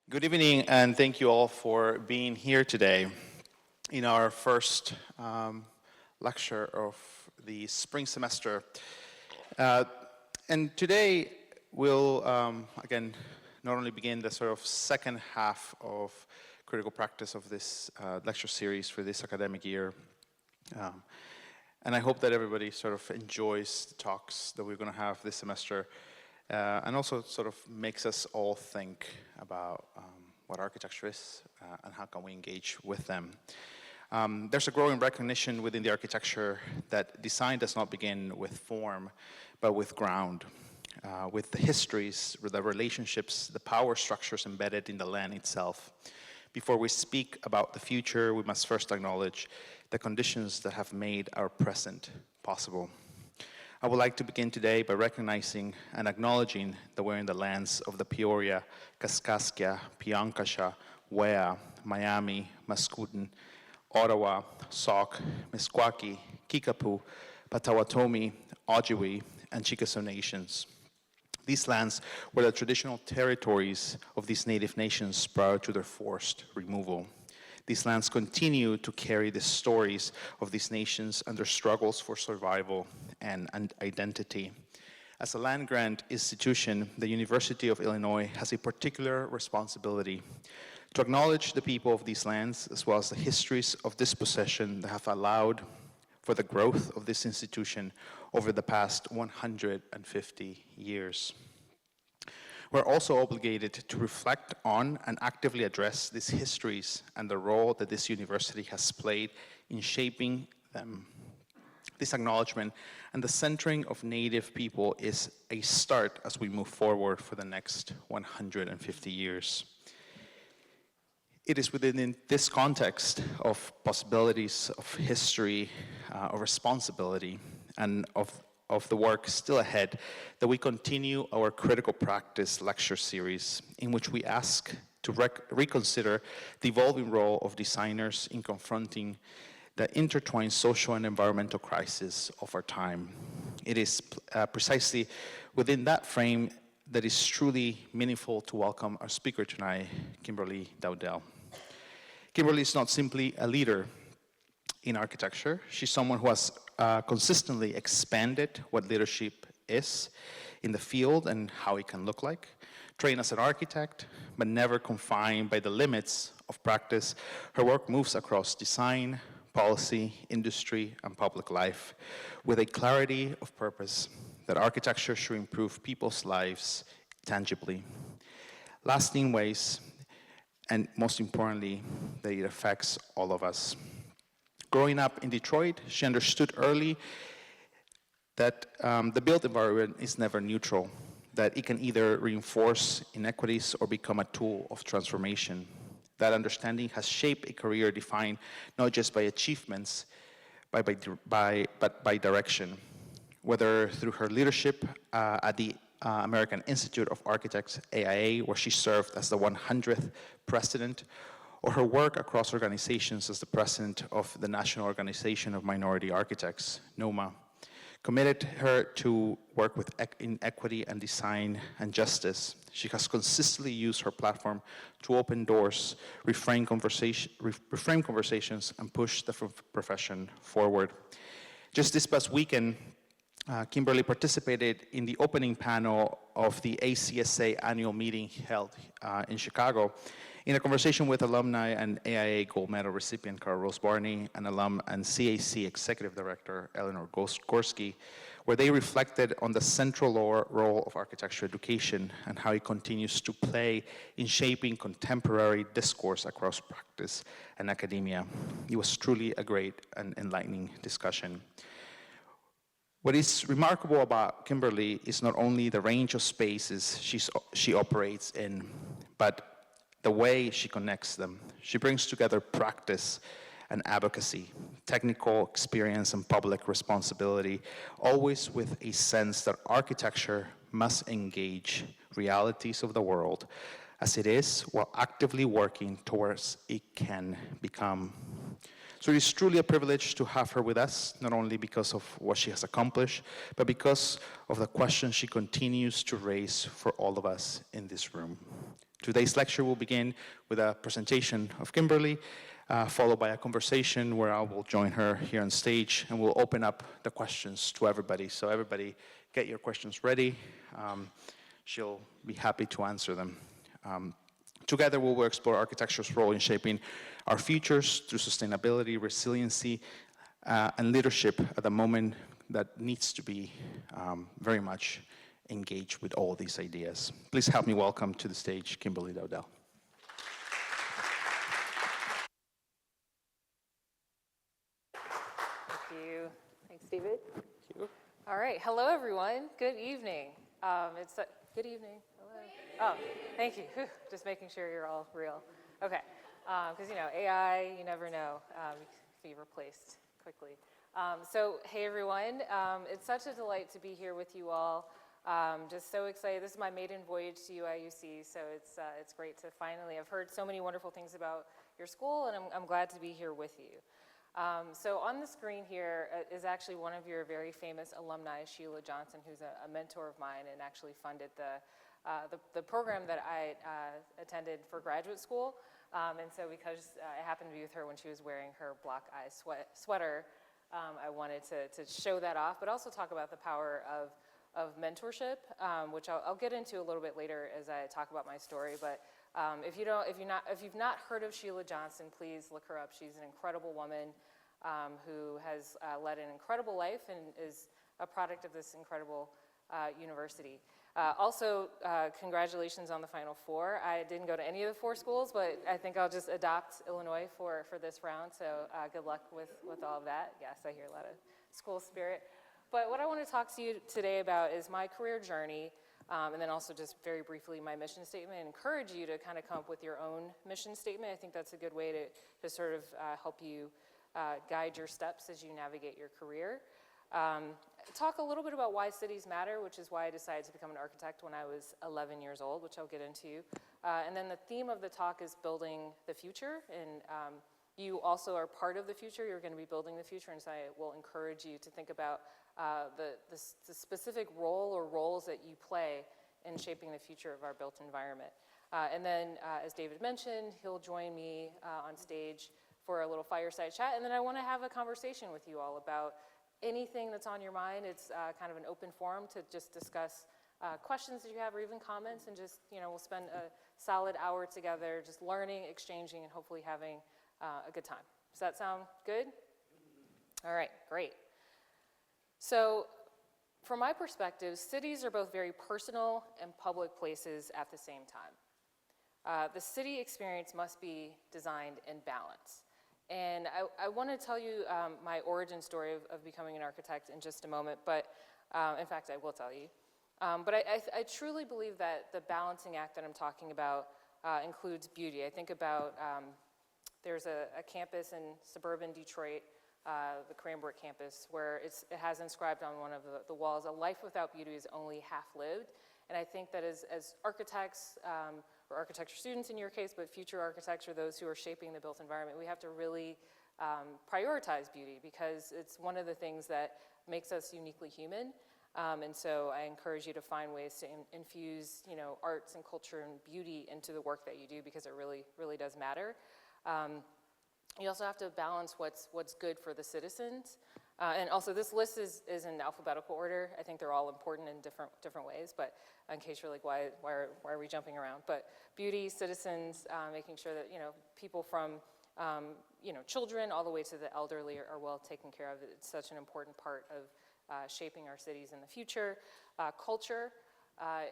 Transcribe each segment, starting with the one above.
Good evening, and thank you all for being here today in our first lecture of the spring semester. And today we'll, again, not only begin the sort of second half of critical practice of this lecture series for this academic year. And I hope that everybody sort of enjoys the talks that we're going to have this semester. And also sort of makes us all think about what architecture is and how can we engage with them. There's a growing recognition within the architecture that design does not begin with form, but with ground, with the histories, with the relationships, the power structures embedded in the land itself. Before we speak about the future, we must first acknowledge the conditions that have made our present possible. I would like to begin today by recognizing and acknowledging that we're in the lands of the Peoria, Kaskaskia, Piankasha, Wea, Miami, Mascoutin, Ottawa, Sauk, Meskwaki, Kickapoo, Potawatomi, Ojibwe, and Chickasaw nations. These lands were the traditional territories of these native nations prior to their forced removal. These lands continue to carry the stories of these nations and their struggles for survival and identity. As a land-grant institution, the University of Illinois has a particular responsibility to acknowledge the people of these lands, as well as the histories of dispossession that have allowed for the growth of this institution over the past 150 years. We're also obligated to reflect on and actively address these histories and the role that this university has played in shaping them. This acknowledgement and the centering of Native people is a start as we move forward for the next 150 years. It is within this context of possibilities of history, of responsibility, and of the work still ahead that we continue our critical practice lecture series in which we ask to reconsider the evolving role of designers in confronting the intertwined social and environmental crisis of our time. It is precisely within that frame that is truly meaningful to welcome our speaker tonight, Kimberly Dowdell. Kimberly is not simply a leader in architecture. She's someone who has consistently expanded what leadership is in the field and how it can look like. Trained as an architect, but never confined by the limits of practice, her work moves across design, policy, industry, and public life with a clarity of purpose that architecture should improve people's lives tangibly, lasting ways, and most importantly, that it affects all of us. Growing up in Detroit, she understood early that the built environment is never neutral, that it can either reinforce inequities or become a tool of transformation. That understanding has shaped a career defined not just by achievements, but by direction. Whether through her leadership at the American Institute of Architects, AIA, where she served as the 100th president, or her work across organizations as the president of the National Organization of Minority Architects, NOMA, committed her to work in equity and design and justice. She has consistently used her platform to open doors, reframe conversations, and push the profession forward. Just this past weekend, Kimberly participated in the opening panel of the ACSA annual meeting held in Chicago, in a conversation with alumni and AIA Gold Medal recipient Carl Rose Barney and alum and CAC Executive Director Eleanor Gorski, where they reflected on the central role of architecture education and how it continues to play in shaping contemporary discourse across practice and academia. It was truly a great and enlightening discussion. What is remarkable about Kimberly is not only the range of spaces she operates in, but the way she connects them. She brings together practice and advocacy, technical experience and public responsibility, always with a sense that architecture must engage realities of the world as it is, while actively working towards it can become. So it is truly a privilege to have her with us, not only because of what she has accomplished, but because of the questions she continues to raise for all of us in this room. Today's lecture will begin with a presentation of Kimberly, followed by a conversation where I will join her here on stage, and we'll open up the questions to everybody. So everybody, get your questions ready. She'll be happy to answer them. Together, we will explore architecture's role in shaping our futures through sustainability, resiliency, and leadership at a moment that needs to be very much engaged with all these ideas. Please help me welcome to the stage Kimberly Dowdell. Thank you. Thanks, David. Thank you. All right. Hello, everyone. Good evening. Good evening. Hello. Oh, thank you. Whew. Just making sure you're all real. Okay. Because, AI, you never know. Be replaced quickly. So, hey, everyone. It's such a delight to be here with you all. Just so excited. This is my maiden voyage to UIUC, so it's great to finally, I've heard so many wonderful things about your school, and I'm glad to be here with you. So on the screen here is actually one of your very famous alumni, Sheila Johnson, who's a mentor of mine and actually funded the program that I attended for graduate school. And so because I happened to be with her when she was wearing her black eye sweater, I wanted to show that off, but also talk about the power of mentorship, which I'll get into a little bit later as I talk about my story. But if you've not heard of Sheila Johnson, please look her up. She's an incredible woman who has led an incredible life and is a product of this incredible university. Also, congratulations on the Final Four. I didn't go to any of the 4 schools, but I think I'll just adopt Illinois for this round. So good luck with all of that. Yes, I hear a lot of school spirit. But what I want to talk to you today about is my career journey, and then also just very briefly my mission statement, and encourage you to kind of come up with your own mission statement. I think that's a good way to sort of help you guide your steps as you navigate your career. Talk a little bit about why cities matter, which is why I decided to become an architect when I was 11 years old, which I'll get into. And then the theme of the talk is building the future, and you also are part of the future. You're going to be building the future, and so I will encourage you to think about the specific role or roles that you play in shaping the future of our built environment. And then, as David mentioned, he'll join me on stage for a little fireside chat, and then I want to have a conversation with you all about anything that's on your mind. It's kind of an open forum to just discuss questions that you have or even comments, and just, we'll spend a solid hour together just learning, exchanging, and hopefully having a good time. Does that sound good? All right, great. So, from my perspective, cities are both very personal and public places at the same time. The city experience must be designed in balance. And I want to tell you my origin story of becoming an architect in just a moment, but in fact, I will tell you. But I truly believe that the balancing act that I'm talking about includes beauty. I think about there's a campus in suburban Detroit, the Cranbrook campus, where it has inscribed on one of the walls, "A life without beauty is only half lived." And I think that as architects, or architecture students in your case, but future architects or those who are shaping the built environment, we have to really prioritize beauty, because it's one of the things that makes us uniquely human. And so I encourage you to find ways to infuse, arts and culture and beauty into the work that you do, because it really, really does matter. You also have to balance what's good for the citizens. And also, this list is in alphabetical order. I think they're all important in different ways, but in case you're like, why are we jumping around? But beauty, citizens, making sure that, people from, children all the way to the elderly are well taken care of. It's such an important part of shaping our cities in the future. Culture,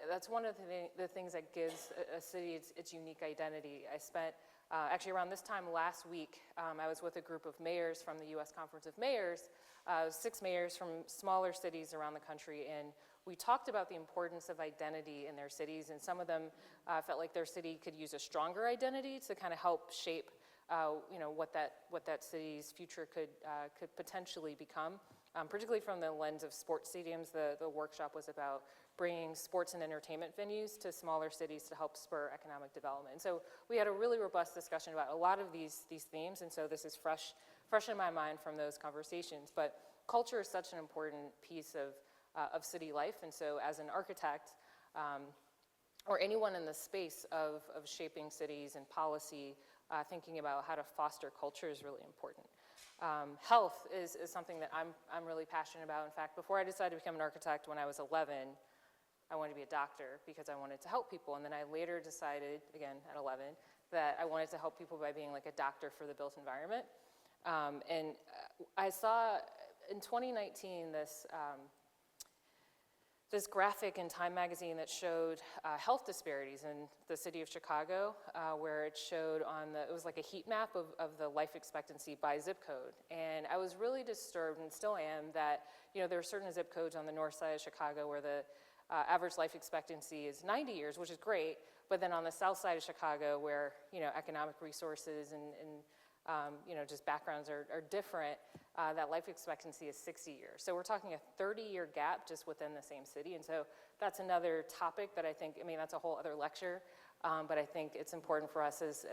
that's one of the things that gives a city its unique identity. I spent actually around this time last week, I was with a group of mayors from the U.S. Conference of Mayors, 6 mayors from smaller cities around the country, and we talked about the importance of identity in their cities, and some of them felt like their city could use a stronger identity to kind of help shape what that city's future could potentially become. Particularly from the lens of sports stadiums, the workshop was about bringing sports and entertainment venues to smaller cities to help spur economic development. And so we had a really robust discussion about a lot of these themes, and so this is fresh in my mind from those conversations. But culture is such an important piece of city life, and so as an architect, or anyone in the space of shaping cities and policy, thinking about how to foster culture is really important. Health is something that I'm really passionate about. In fact, before I decided to become an architect when I was 11, I wanted to be a doctor because I wanted to help people. And then I later decided, again at 11, that I wanted to help people by being like a doctor for the built environment. I saw in 2019 this graphic in Time magazine that showed health disparities in the city of Chicago, where it showed it was like a heat map of the life expectancy by zip code. And I was really disturbed, and still am, that there are certain zip codes on the north side of Chicago where the average life expectancy is 90 years, which is great, but then on the south side of Chicago where economic resources and just backgrounds are different, that life expectancy is 60 years. So we're talking a 30-year gap just within the same city. And so that's another topic that I think, that's a whole other lecture, but I think it's important for us as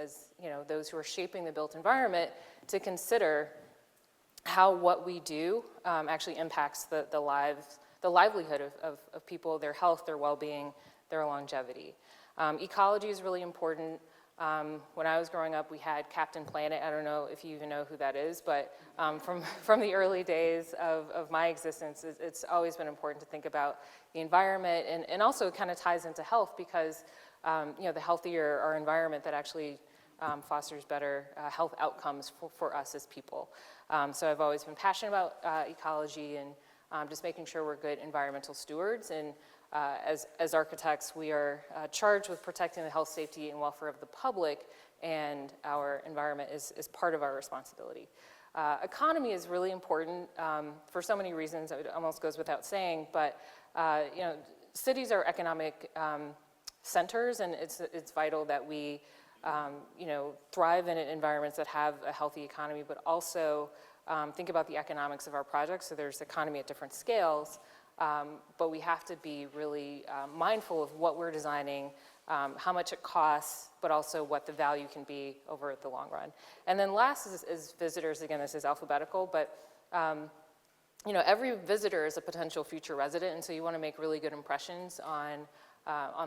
those who are shaping the built environment to consider how what we do actually impacts the livelihood of people, their health, their well-being, their longevity. Ecology is really important. When I was growing up, we had Captain Planet. I don't know if you even know who that is, but from the early days of my existence, it's always been important to think about the environment, and also it kind of ties into health because the healthier our environment, that actually fosters better health outcomes for us as people. So I've always been passionate about ecology and just making sure we're good environmental stewards. And as architects, we are charged with protecting the health, safety, and welfare of the public, and our environment is part of our responsibility. Economy is really important for so many reasons. It almost goes without saying, but cities are economic centers, and it's vital that we thrive in environments that have a healthy economy, but also think about the economics of our projects. So there's economy at different scales. But we have to be really mindful of what we're designing, how much it costs, but also what the value can be over the long run. And then last is visitors. Again, this is alphabetical, but every visitor is a potential future resident, and so you want to make really good impressions on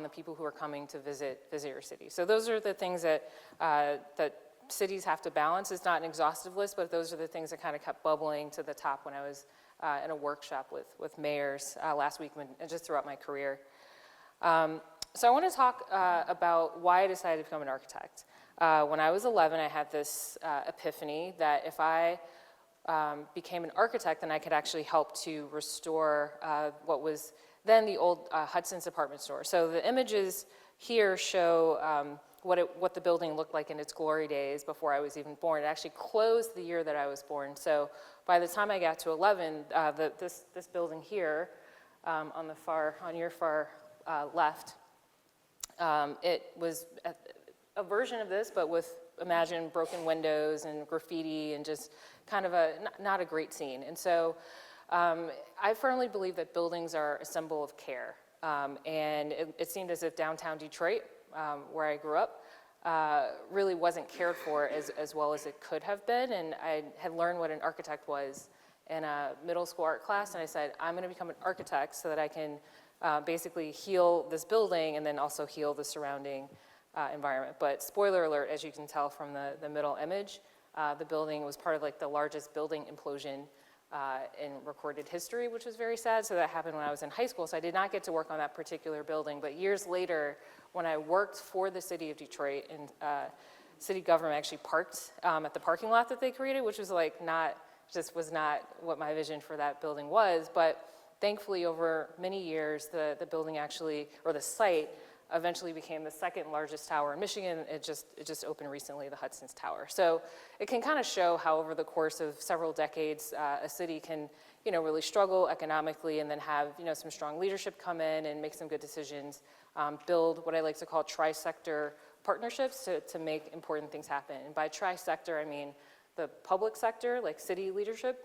the people who are coming to visit your city. So those are the things that cities have to balance. It's not an exhaustive list, but those are the things that kind of kept bubbling to the top when I was in a workshop with mayors last week and just throughout my career. So I want to talk about why I decided to become an architect. When I was 11, I had this epiphany that if I became an architect, then I could actually help to restore what was then the old Hudson's department store. So the images here show what the building looked like in its glory days before I was even born. It actually closed the year that I was born. So by the time I got to 11, this building here, on your far left, it was a version of this, but with, imagine, broken windows and graffiti and just kind of not a great scene. And so I firmly believe that buildings are a symbol of care. And it seemed as if downtown Detroit, where I grew up, really wasn't cared for as well as it could have been. And I had learned what an architect was in a middle school art class, and I said, I'm going to become an architect so that I can basically heal this building and then also heal the surrounding environment. But spoiler alert, as you can tell from the middle image, the building was part of like the largest building implosion in recorded history, which was very sad. So that happened when I was in high school. So I did not get to work on that particular building. But years later, when I worked for the city of Detroit, and city government actually parked at the parking lot that they created, which was like was not what my vision for that building was. But thankfully, over many years, the building actually, or the site, eventually became the second largest tower in Michigan. It just opened recently, the Hudson's Tower. So it can kind of show how over the course of several decades, a city can, really struggle economically and then have, some strong leadership come in and make some good decisions, build what I like to call tri-sector partnerships to make important things happen. And by tri-sector, I mean the public sector, like city leadership,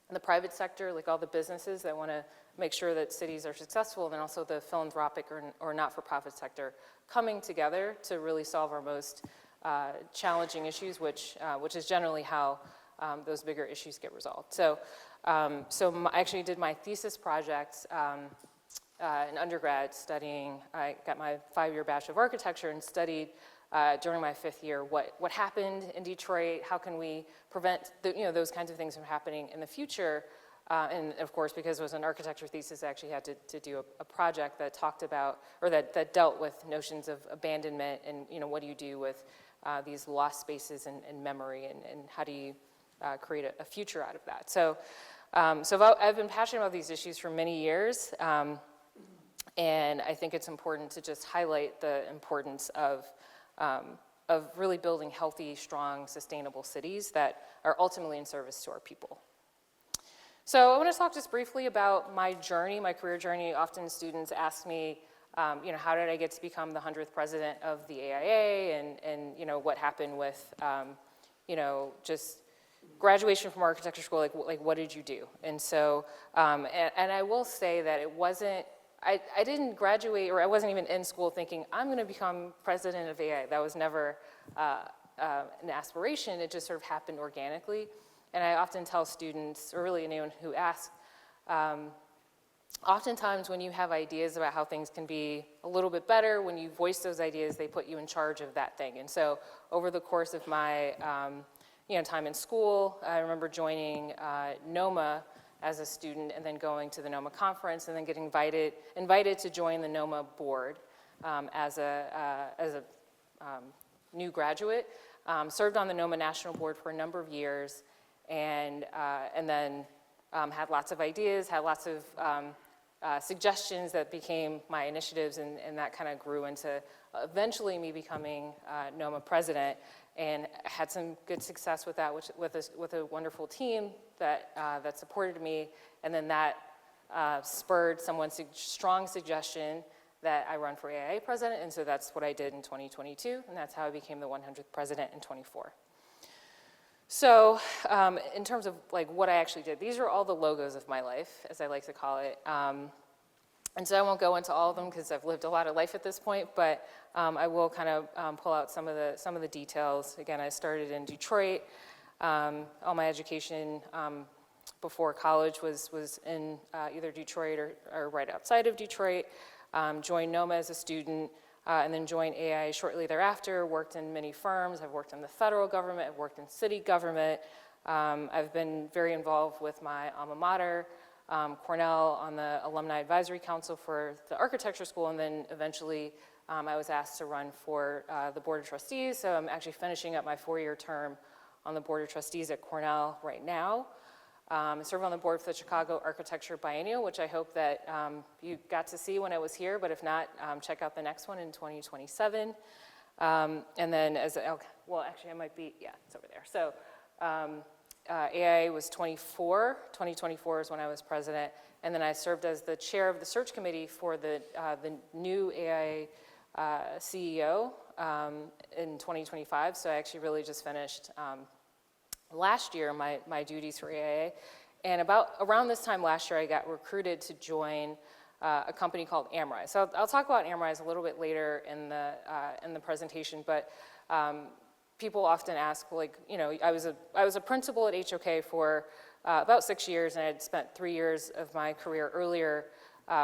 and the private sector, like all the businesses that want to make sure that cities are successful, and then also the philanthropic or not-for-profit sector coming together to really solve our most challenging issues, which is generally how those bigger issues get resolved. So I actually did my thesis project an undergrad studying, I got my 5-year Bachelor of Architecture and studied during my 5th year what happened in Detroit, how can we prevent those kinds of things from happening in the future. And of course, because it was an architecture thesis, I actually had to do a project that talked about, or that dealt with notions of abandonment and what do you do with these lost spaces and memory, and how do you create a future out of that. So I've been passionate about these issues for many years, and I think it's important to just highlight the importance of really building healthy, strong, sustainable cities that are ultimately in service to our people. So I want to talk just briefly about my journey, my career journey. Often students ask me, how did I get to become the 100th president of the AIA, and what happened with, just graduation from architecture school, like what did you do? And so, and I will say that it wasn't, I didn't graduate, or I wasn't even in school thinking, I'm going to become president of AIA. That was never an aspiration. It just sort of happened organically. And I often tell students, or really anyone who asks, oftentimes when you have ideas about how things can be a little bit better, when you voice those ideas, they put you in charge of that thing. And so over the course of my time in school, I remember joining NOMA as a student, and then going to the NOMA conference, and then getting invited to join the NOMA board as a new graduate. Served on the NOMA national board for a number of years, and then had lots of ideas, had lots of suggestions that became my initiatives, and that kind of grew into eventually me becoming NOMA president, and had some good success with that, with a wonderful team that supported me, and then that spurred someone's strong suggestion that I run for AIA president, and so that's what I did in 2022, and that's how I became the 100th president in 24. So in terms of what I actually did, these are all the logos of my life, as I like to call it. And so I won't go into all of them because I've lived a lot of life at this point, but I will kind of pull out some of the details. Again, I started in Detroit. All my education before college was in either Detroit or right outside of Detroit. Joined NOMA as a student, and then joined AI shortly thereafter. Worked in many firms. I've worked in the federal government. I've worked in city government. I've been very involved with my alma mater, Cornell, on the Alumni Advisory Council for the architecture school, and then eventually I was asked to run for the Board of Trustees. So I'm actually finishing up my 4-year term on the Board of Trustees at Cornell right now. I serve on the board for the Chicago Architecture Biennial, which I hope that you got to see when I was here, but if not, check out the next one in 2027. And then well, actually I might be, yeah, it's over there. So AIA was 2024 is when I was president, and then I served as the chair of the search committee for the new AIA CEO in 2025, so I actually really just finished last year my duties for AIA, and around this time last year I got recruited to join a company called Amrize. So I'll talk about Amrize a little bit later in the presentation, but people often ask, I was a principal at HOK for about 6 years, and I had spent 3 years of my career earlier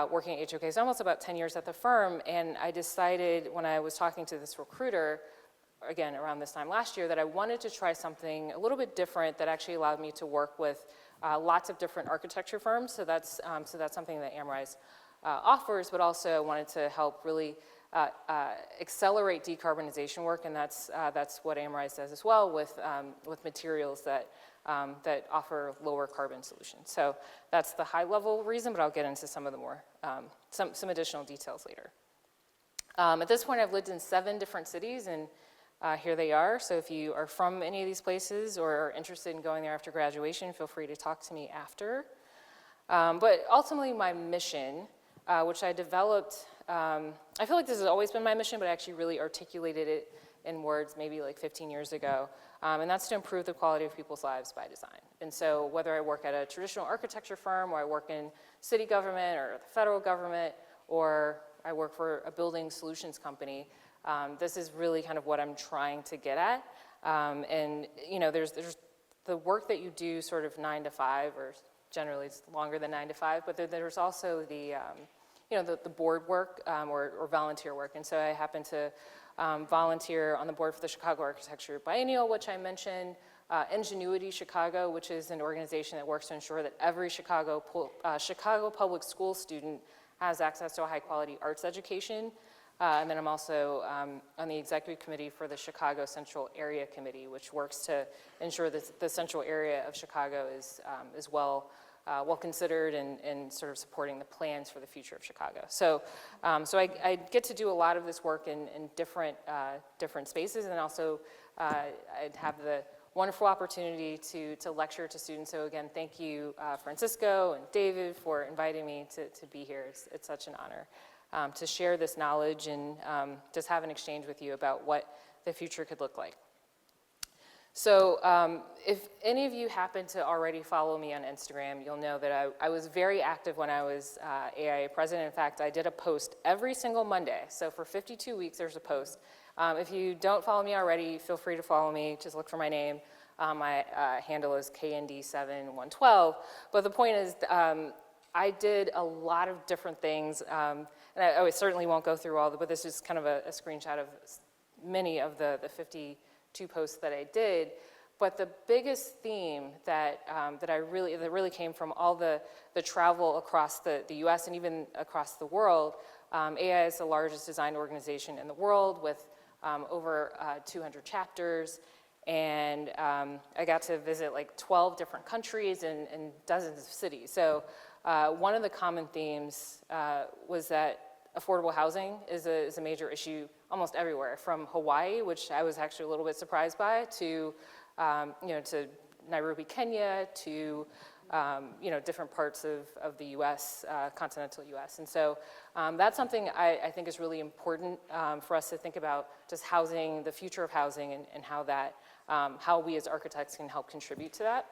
working at HOK, so almost about 10 years at the firm, and I decided when I was talking to this recruiter, again, around this time last year, that I wanted to try something a little bit different that actually allowed me to work with lots of different architecture firms. So that's something that Amrize offers, but also I wanted to help really accelerate decarbonization work, and that's what Amrize does as well with materials that offer lower carbon solutions. So that's the high level reason, but I'll get into some of the more, some additional details later. At this point, I've lived in 7 different cities, and here they are. So if you are from any of these places or are interested in going there after graduation, feel free to talk to me after. But ultimately my mission, which I developed, I feel like this has always been my mission, but I actually really articulated it in words maybe like 15 years ago, and that's to improve the quality of people's lives by design. And so whether I work at a traditional architecture firm, or I work in city government or the federal government, or I work for a building solutions company, this is really kind of what I'm trying to get at. And there's the work that you do sort of 9 to 5, or generally it's longer than 9 to 5, but there's also the the board work or volunteer work. And so I happen to volunteer on the board for the Chicago Architecture Biennial, which I mentioned, Ingenuity Chicago, which is an organization that works to ensure that every Chicago public school student has access to a high quality arts education. And then I'm also on the executive committee for the Chicago Central Area Committee, which works to ensure that the central area of Chicago is well considered and sort of supporting the plans for the future of Chicago. So, I get to do a lot of this work in different spaces, and also I have the wonderful opportunity to lecture to students. So again, thank you, Francisco and David, for inviting me to be here. It's such an honor to share this knowledge and just have an exchange with you about what the future could look like. So if any of you happen to already follow me on Instagram, you'll know that I was very active when I was AIA president. In fact, I did a post every single Monday. So for 52 weeks, there's a post. If you don't follow me already, feel free to follow me. Just look for my name. My handle is KND7112. But the point is, I did a lot of different things. And I certainly won't go through all of them, but this is kind of a screenshot of many of the 52 posts that I did. But the biggest theme that really came from all the travel across the U.S. and even across the world. AIA is the largest design organization in the world with over 200 chapters, and I got to visit like 12 different countries and dozens of cities. So one of the common themes was that affordable housing is a major issue almost everywhere, from Hawaii, which I was actually a little bit surprised by, to to Nairobi, Kenya, to different parts of the U.S., continental U.S. And so that's something I think is really important for us to think about, just housing, the future of housing, and how we as architects can help contribute to that.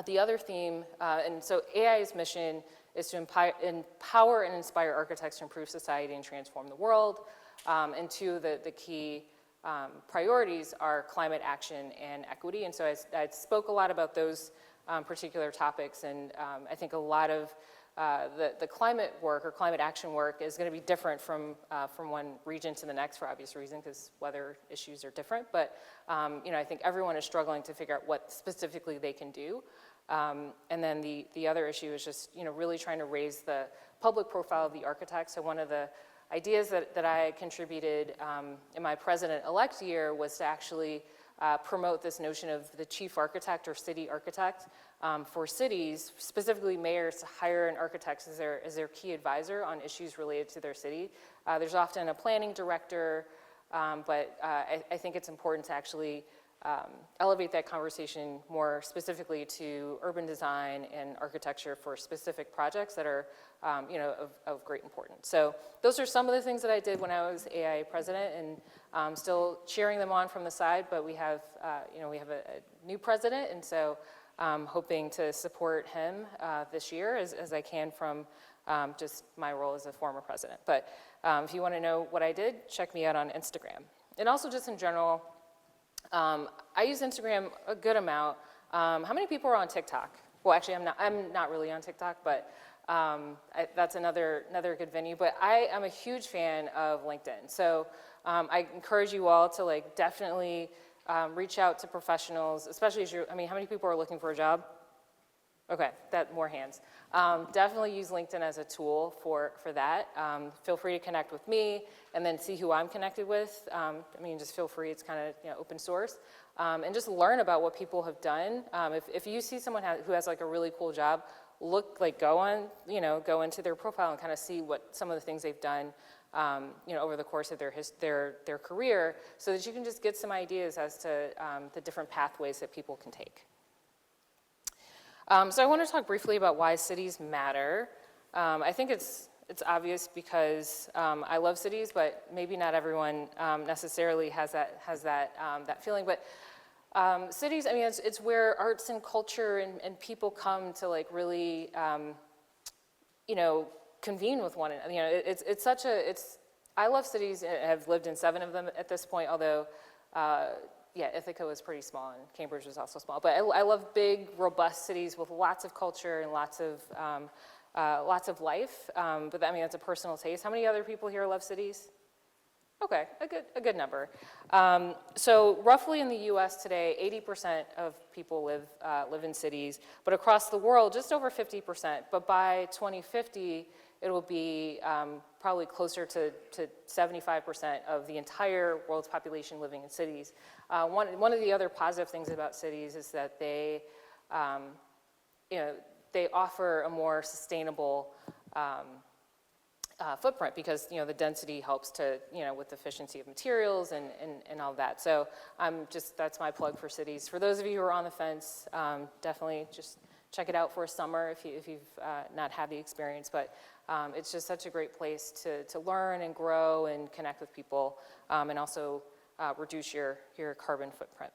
The other theme, and so AI's mission is to empower and inspire architects to improve society and transform the world. And two of the key priorities are climate action and equity. And so I spoke a lot about those particular topics, and I think a lot of the climate work or climate action work is going to be different from one region to the next for obvious reason, because weather issues are different. But I think everyone is struggling to figure out what specifically they can do. And then the other issue is just really trying to raise the public profile of the architect. So one of the ideas that I contributed in my president-elect year was to actually promote this notion of the chief architect or city architect for cities, specifically mayors, to hire an architect as their key advisor on issues related to their city. There's often a planning director, but I think it's important to actually elevate that conversation more specifically to urban design and architecture for specific projects that are of great importance. So those are some of the things that I did when I was AIA president, and still cheering them on from the side. But we have a new president, and so hoping to support him this year as I can from just my role as a former president. But if you want to know what I did, check me out on Instagram. And also just in general, I use Instagram a good amount. How many people are on TikTok? Well, actually, I'm not really on TikTok, but that's another good venue. But I am a huge fan of LinkedIn. So I encourage you all to definitely reach out to professionals, especially as how many people are looking for a job? Okay, more hands. Definitely use LinkedIn as a tool for that. Feel free to connect with me and then see who I'm connected with. Just feel free, it's kind of open source. And just learn about what people have done. If you see someone who has a really cool job, go into their profile and kind of see what some of the things they've done over the course of their career, so that you can just get some ideas as to the different pathways that people can take. So I want to talk briefly about why cities matter. I think it's obvious because I love cities, but maybe not everyone necessarily has that feeling. But cities, it's where arts and culture and people come to really convene with one another. I love cities. I have lived in 7 of them at this point, although. Ithaca was pretty small, and Cambridge was also small. But I love big, robust cities with lots of culture and lots of lots of life, but I mean, that's a personal taste. How many other people here love cities? Okay, a good number. So roughly in the U.S. today, 80% of people live in cities, but across the world, just over 50%. But by 2050, it will be probably closer to 75% of the entire world's population living in cities. One of the other positive things about cities is that they offer a more sustainable footprint because the density helps to with efficiency of materials and all that. So that's my plug for cities. For those of you who are on the fence, definitely just check it out for a summer if you've not had the experience. But it's just such a great place to learn and grow and connect with people, and also reduce your carbon footprint.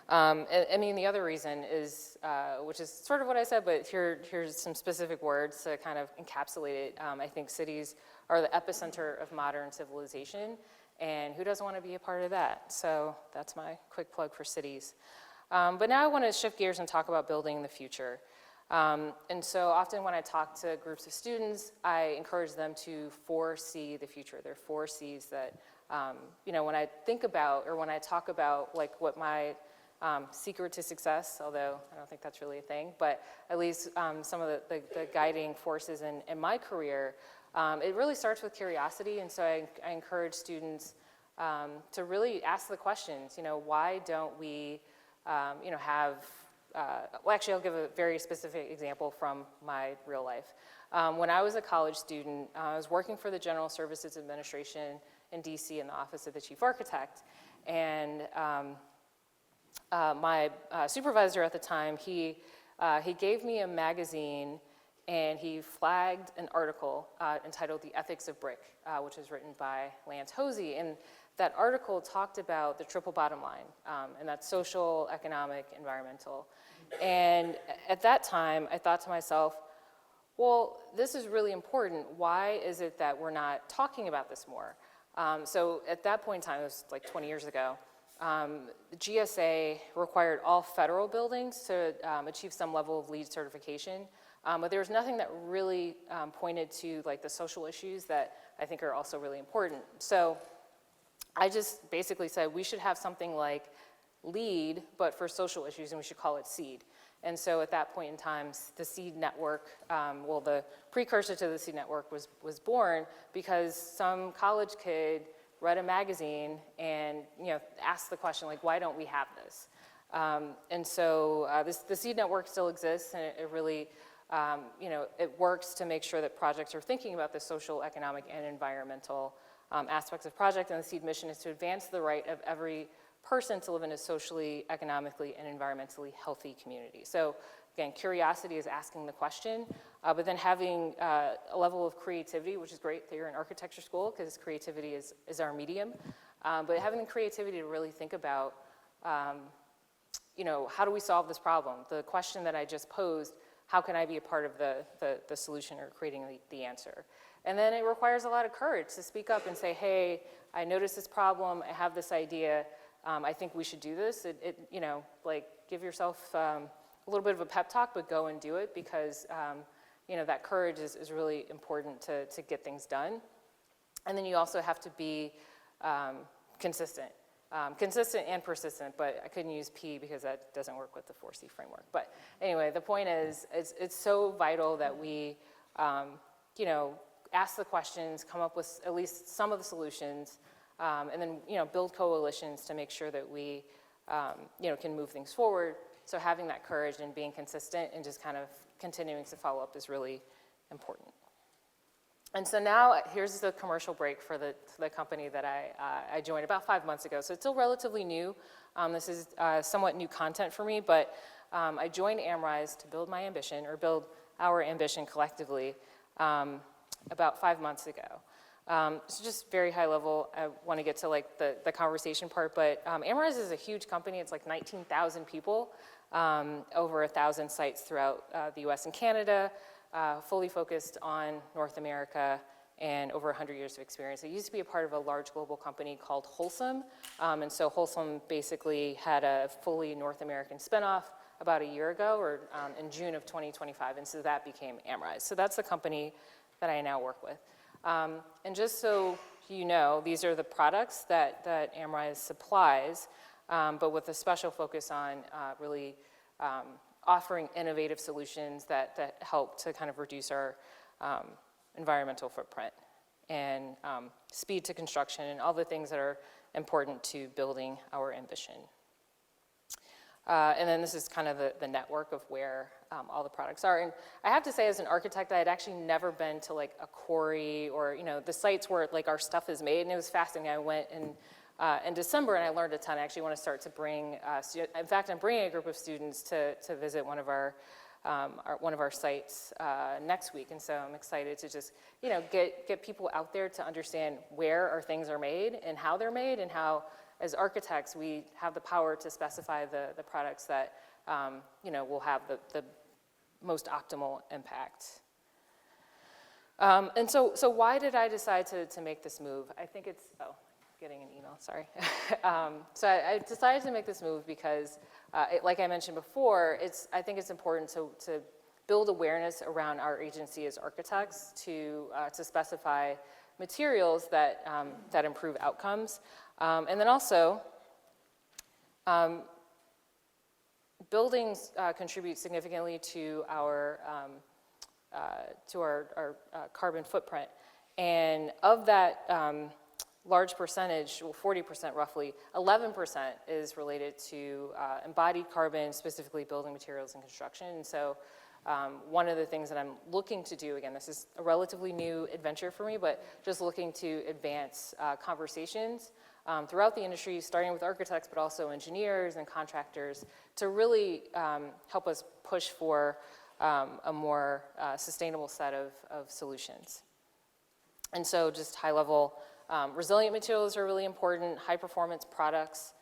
I mean, the other reason is, which is sort of what I said, but here's some specific words to kind of encapsulate it. I think cities are the epicenter of modern civilization, and who doesn't want to be a part of that? So that's my quick plug for cities. But now I want to shift gears and talk about building the future. And so often when I talk to groups of students, I encourage them to foresee the future. There are 4 C's that, when I think about, or when I talk about like what my secret to success, although I don't think that's really a thing, but at least some of the guiding forces in my career, it really starts with curiosity. And so I encourage students to really ask the questions, why don't we, have, well, actually, I'll give a very specific example from my real life. When I was a college student, I was working for the General Services Administration in DC in the Office of the Chief Architect. And my supervisor at the time, he gave me a magazine and he flagged an article entitled The Ethics of Brick, which was written by Lance Hosey. And that article talked about the triple bottom line, and that's social, economic, environmental. And at that time, I thought to myself, well, this is really important. Why is it that we're not talking about this more? So at that point in time, it was like 20 years ago, the GSA required all federal buildings to achieve some level of LEED certification, but there was nothing that really pointed to like the social issues that I think are also really important. So I just basically said we should have something like LEED, but for social issues, and we should call it SEED. And so at that point in time, the SEED network, the precursor to the SEED network was born because some college kid read a magazine and asked the question, like, why don't we have this? And so the SEED network still exists, and it really, it works to make sure that projects are thinking about the social, economic, and environmental aspects of project. And the SEED mission is to advance the right of every person to live in a socially, economically, and environmentally healthy community. So again, curiosity is asking the question, but then having a level of creativity, which is great that you're in architecture school because creativity is our medium, but having the creativity to really think about, how do we solve this problem? The question that I just posed, how can I be a part of the solution or creating the answer? And then it requires a lot of courage to speak up and say, hey, I noticed this problem, I have this idea, I think we should do this. Give yourself a little bit of a pep talk, but go and do it because, that courage is really important to get things done. And then you also have to be consistent. Consistent and persistent, but I couldn't use P because that doesn't work with the 4C framework. But anyway, the point is, it's so vital that we, ask the questions, come up with at least some of the solutions, and then build coalitions to make sure that we can move things forward. So having that courage and being consistent and just kind of continuing to follow up is really important. And so now here's the commercial break for the company that I joined about 5 months ago. So it's still relatively new. This is somewhat new content for me, but I joined Amrize to build my ambition, or build our ambition collectively, about 5 months ago. So just very high level, I want to get to like the conversation part, but Amrize is a huge company. It's like 19,000 people, over 1,000 sites throughout the US and Canada, fully focused on North America, and over 100 years of experience. It used to be a part of a large global company called Wholesome, and so Wholesome basically had a fully North American spinoff about a year ago, or in June of 2025, and so that became Amrize. So that's the company that I now work with. And just so you know, these are the products that Amrize supplies, but with a special focus on really offering innovative solutions that help to kind of reduce our environmental footprint and speed to construction and all the things that are important to building our ambition. And then this is kind of the network of where all the products are. And I have to say, as an architect, I had actually never been to like a quarry or, you know, the sites where like our stuff is made, and it was fascinating. I went in December and I learned a ton. I actually want to start to bring, in fact, I'm bringing a group of students to visit one of our sites next week, and so I'm excited to just, you know, get people out there to understand where our things are made and how they're made, and how, as architects, we have the power to specify the products that, you know, will have the most optimal impact. And so why did I decide to make this move? I think it's, getting an email, sorry. So I decided to make this move because, like I mentioned before, I think it's important to build awareness around our agency as architects to specify materials that improve outcomes. And then also, buildings contribute significantly to our carbon footprint. And of that large percentage, well, 40% roughly, 11% is related to embodied carbon, specifically building materials and construction. And so one of the things that I'm looking to do, again, this is a relatively new adventure for me, but just looking to advance conversations throughout the industry, starting with architects, but also engineers and contractors, to really help us push for a more sustainable set of solutions. And so just high level, resilient materials are really important, high performance products,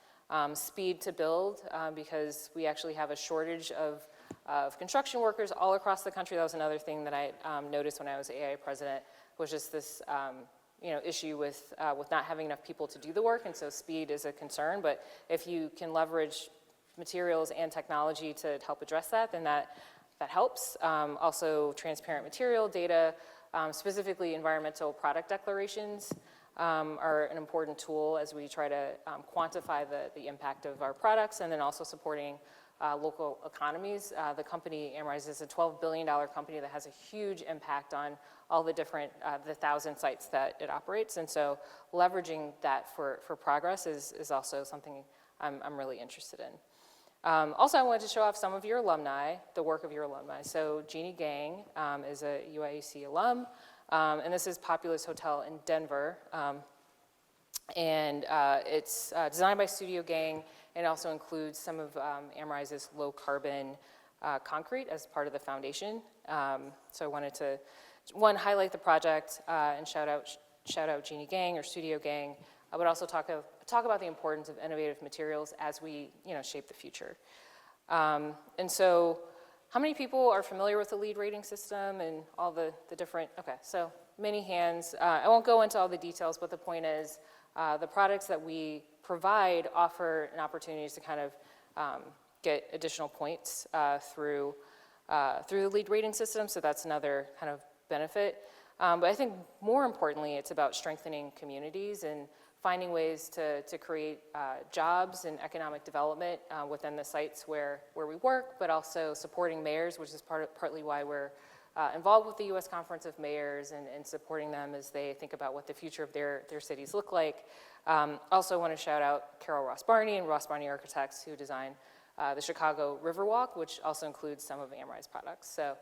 speed to build, because we actually have a shortage of construction workers all across the country. That was another thing that I noticed when I was AIA president, was just this issue with not having enough people to do the work, and so speed is a concern. But if you can leverage materials and technology to help address that, then that helps. Also, transparent material data, specifically environmental product declarations, are an important tool as we try to quantify the impact of our products, and then also supporting local economies. The company, Amrize, is a $12 billion company that has a huge impact on all the different, the 1,000 sites that it operates. And so leveraging that for progress is also something I'm really interested in. Also, I wanted to show off some of your alumni, the work of your alumni. So Jeannie Gang is a UIAC alum, and this is Populous Hotel in Denver. And it's designed by Studio Gang, and also includes some of Amrize's low carbon concrete as part of the foundation. So I wanted to, one, highlight the project and shout out Jeannie Gang or Studio Gang, but also talk about the importance of innovative materials as we, shape the future. And so, how many people are familiar with the LEED rating system and all the different? Okay, so many hands. I won't go into all the details, but the point is, the products that we provide offer an opportunity to kind of get additional points through the LEED rating system. So that's another kind of benefit. But I think more importantly, it's about strengthening communities and finding ways to create jobs and economic development within the sites where we work, but also supporting mayors, which is partly why we're involved with the U.S. Conference of Mayors and supporting them as they think about what the future of their cities look like. Also want to shout out Carol Ross Barney and Ross Barney Architects, who designed the Chicago Riverwalk, which also includes some of Amrize products. So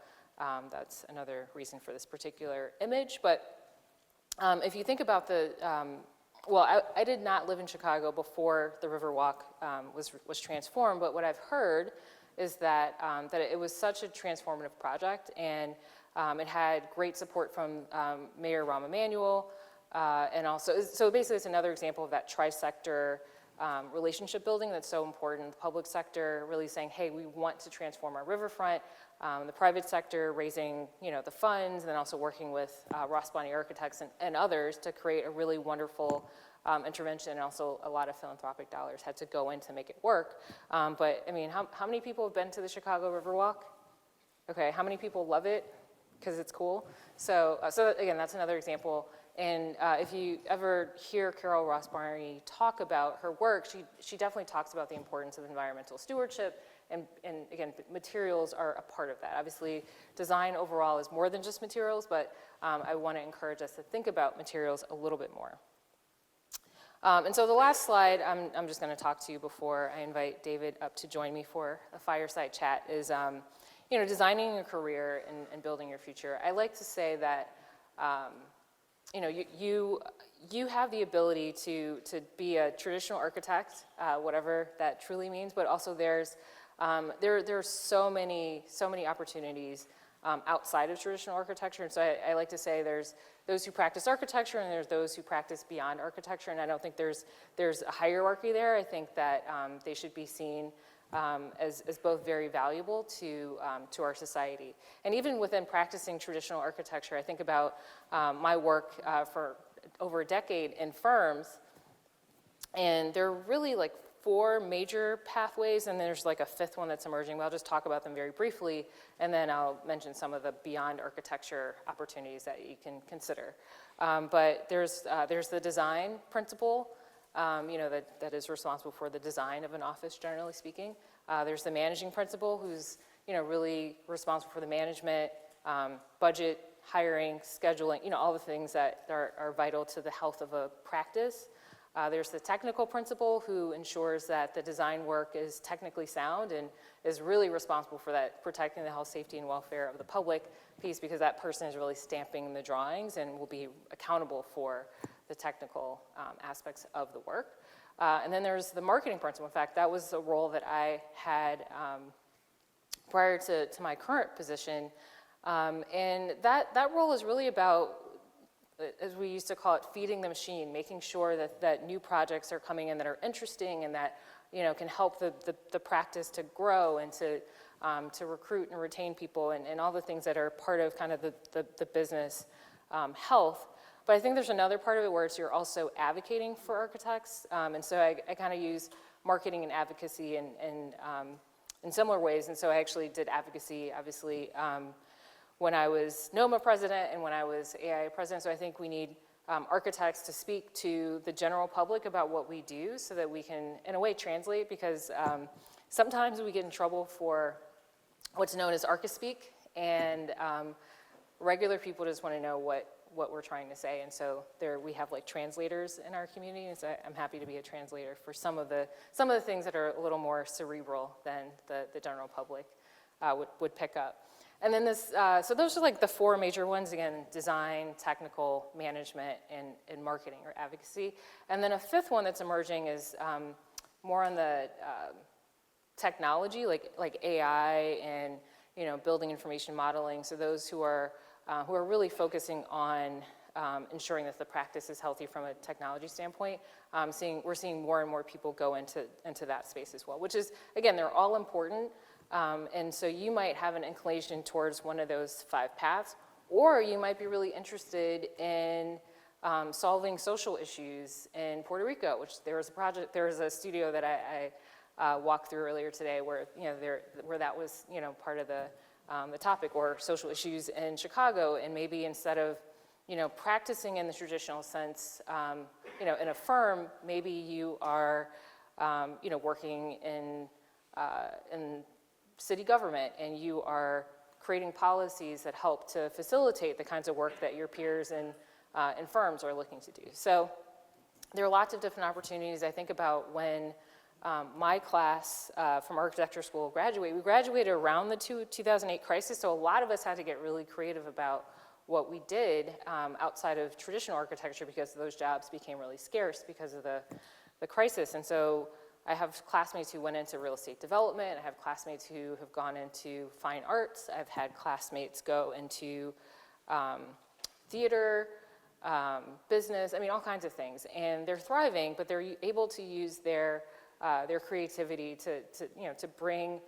that's another reason for this particular image. But if you think about I did not live in Chicago before the Riverwalk was transformed, but what I've heard is that it was such a transformative project, and it had great support from Mayor Rahm Emanuel, and also, so basically it's another example of that tri-sector relationship building that's so important. The public sector really saying, hey, we want to transform our riverfront. The private sector raising, the funds, and then also working with Ross Bonnie Architects and others to create a really wonderful intervention, and also a lot of philanthropic dollars had to go in to make it work. But I mean, how many people have been to the Chicago Riverwalk? Okay, how many people love it because it's cool? So again, that's another example. And if you ever hear Carol Ross Bonnie talk about her work, she definitely talks about the importance of environmental stewardship. And again, materials are a part of that. Obviously, design overall is more than just materials, but I want to encourage us to think about materials a little bit more. And so the last slide I'm just going to talk to you before I invite David up to join me for a fireside chat is, designing a career and building your future. I like to say that, you have the ability to be a traditional architect, whatever that truly means, but also there are so many opportunities outside of traditional architecture. And so I like to say there's those who practice architecture and there's those who practice beyond architecture. And I don't think there's a hierarchy there. I think that they should be seen as both very valuable to our society. And even within practicing traditional architecture, I think about my work for over a decade in firms, and there are really like 4 major pathways, and there's like a 5th one that's emerging. But I'll just talk about them very briefly, and then I'll mention some of the beyond architecture opportunities that you can consider. But there's the design principle, that is responsible for the design of an office, generally speaking. There's the managing principle, who's really responsible for the management, budget, hiring, scheduling, all the things that are vital to the health of a practice. There's the technical principal, who ensures that the design work is technically sound and is really responsible for that, protecting the health, safety, and welfare of the public piece, because that person is really stamping the drawings and will be accountable for the technical aspects of the work. And then there's the marketing principle. In fact, that was a role that I had prior to my current position. And that role is really about, as we used to call it, feeding the machine, making sure that new projects are coming in that are interesting and that can help the practice to grow and to recruit and retain people and all the things that are part of kind of the business health. But I think there's another part of it where you're also advocating for architects. And so I kind of use marketing and advocacy in similar ways. And so I actually did advocacy, obviously, when I was NOMA president and when I was AIA president. So I think we need architects to speak to the general public about what we do so that we can, in a way, translate, because sometimes we get in trouble for what's known as archi-speak, and regular people just want to know what we're trying to say. And so we have like translators in our community, and so I'm happy to be a translator for some of the things that are a little more cerebral than the general public would pick up. And then so those are like the 4 major ones, again: design, technical, management, and marketing or advocacy. And then a 5th one that's emerging is more on the technology, like AI and building information modeling. So those who are really focusing on ensuring that the practice is healthy from a technology standpoint. We're seeing more and more people go into that space as well, which is, again, they're all important. And so you might have an inclination towards one of those 5 paths, or you might be really interested in solving social issues in Puerto Rico, which there was a studio that I walked through earlier today where that was part of the topic, or social issues in Chicago. And maybe instead of practicing in the traditional sense, in a firm, maybe you are working in city government, and you are creating policies that help to facilitate the kinds of work that your peers in firms are looking to do. So there are lots of different opportunities. I think about when my class from architecture school we graduated around the 2008 crisis, so a lot of us had to get really creative about what we did outside of traditional architecture, because those jobs became really scarce because of the crisis. And so I have classmates who went into real estate development. I have classmates who have gone into fine arts. I've had classmates go into theater. business, I mean, all kinds of things. And they're thriving, but they're able to use their creativity to bring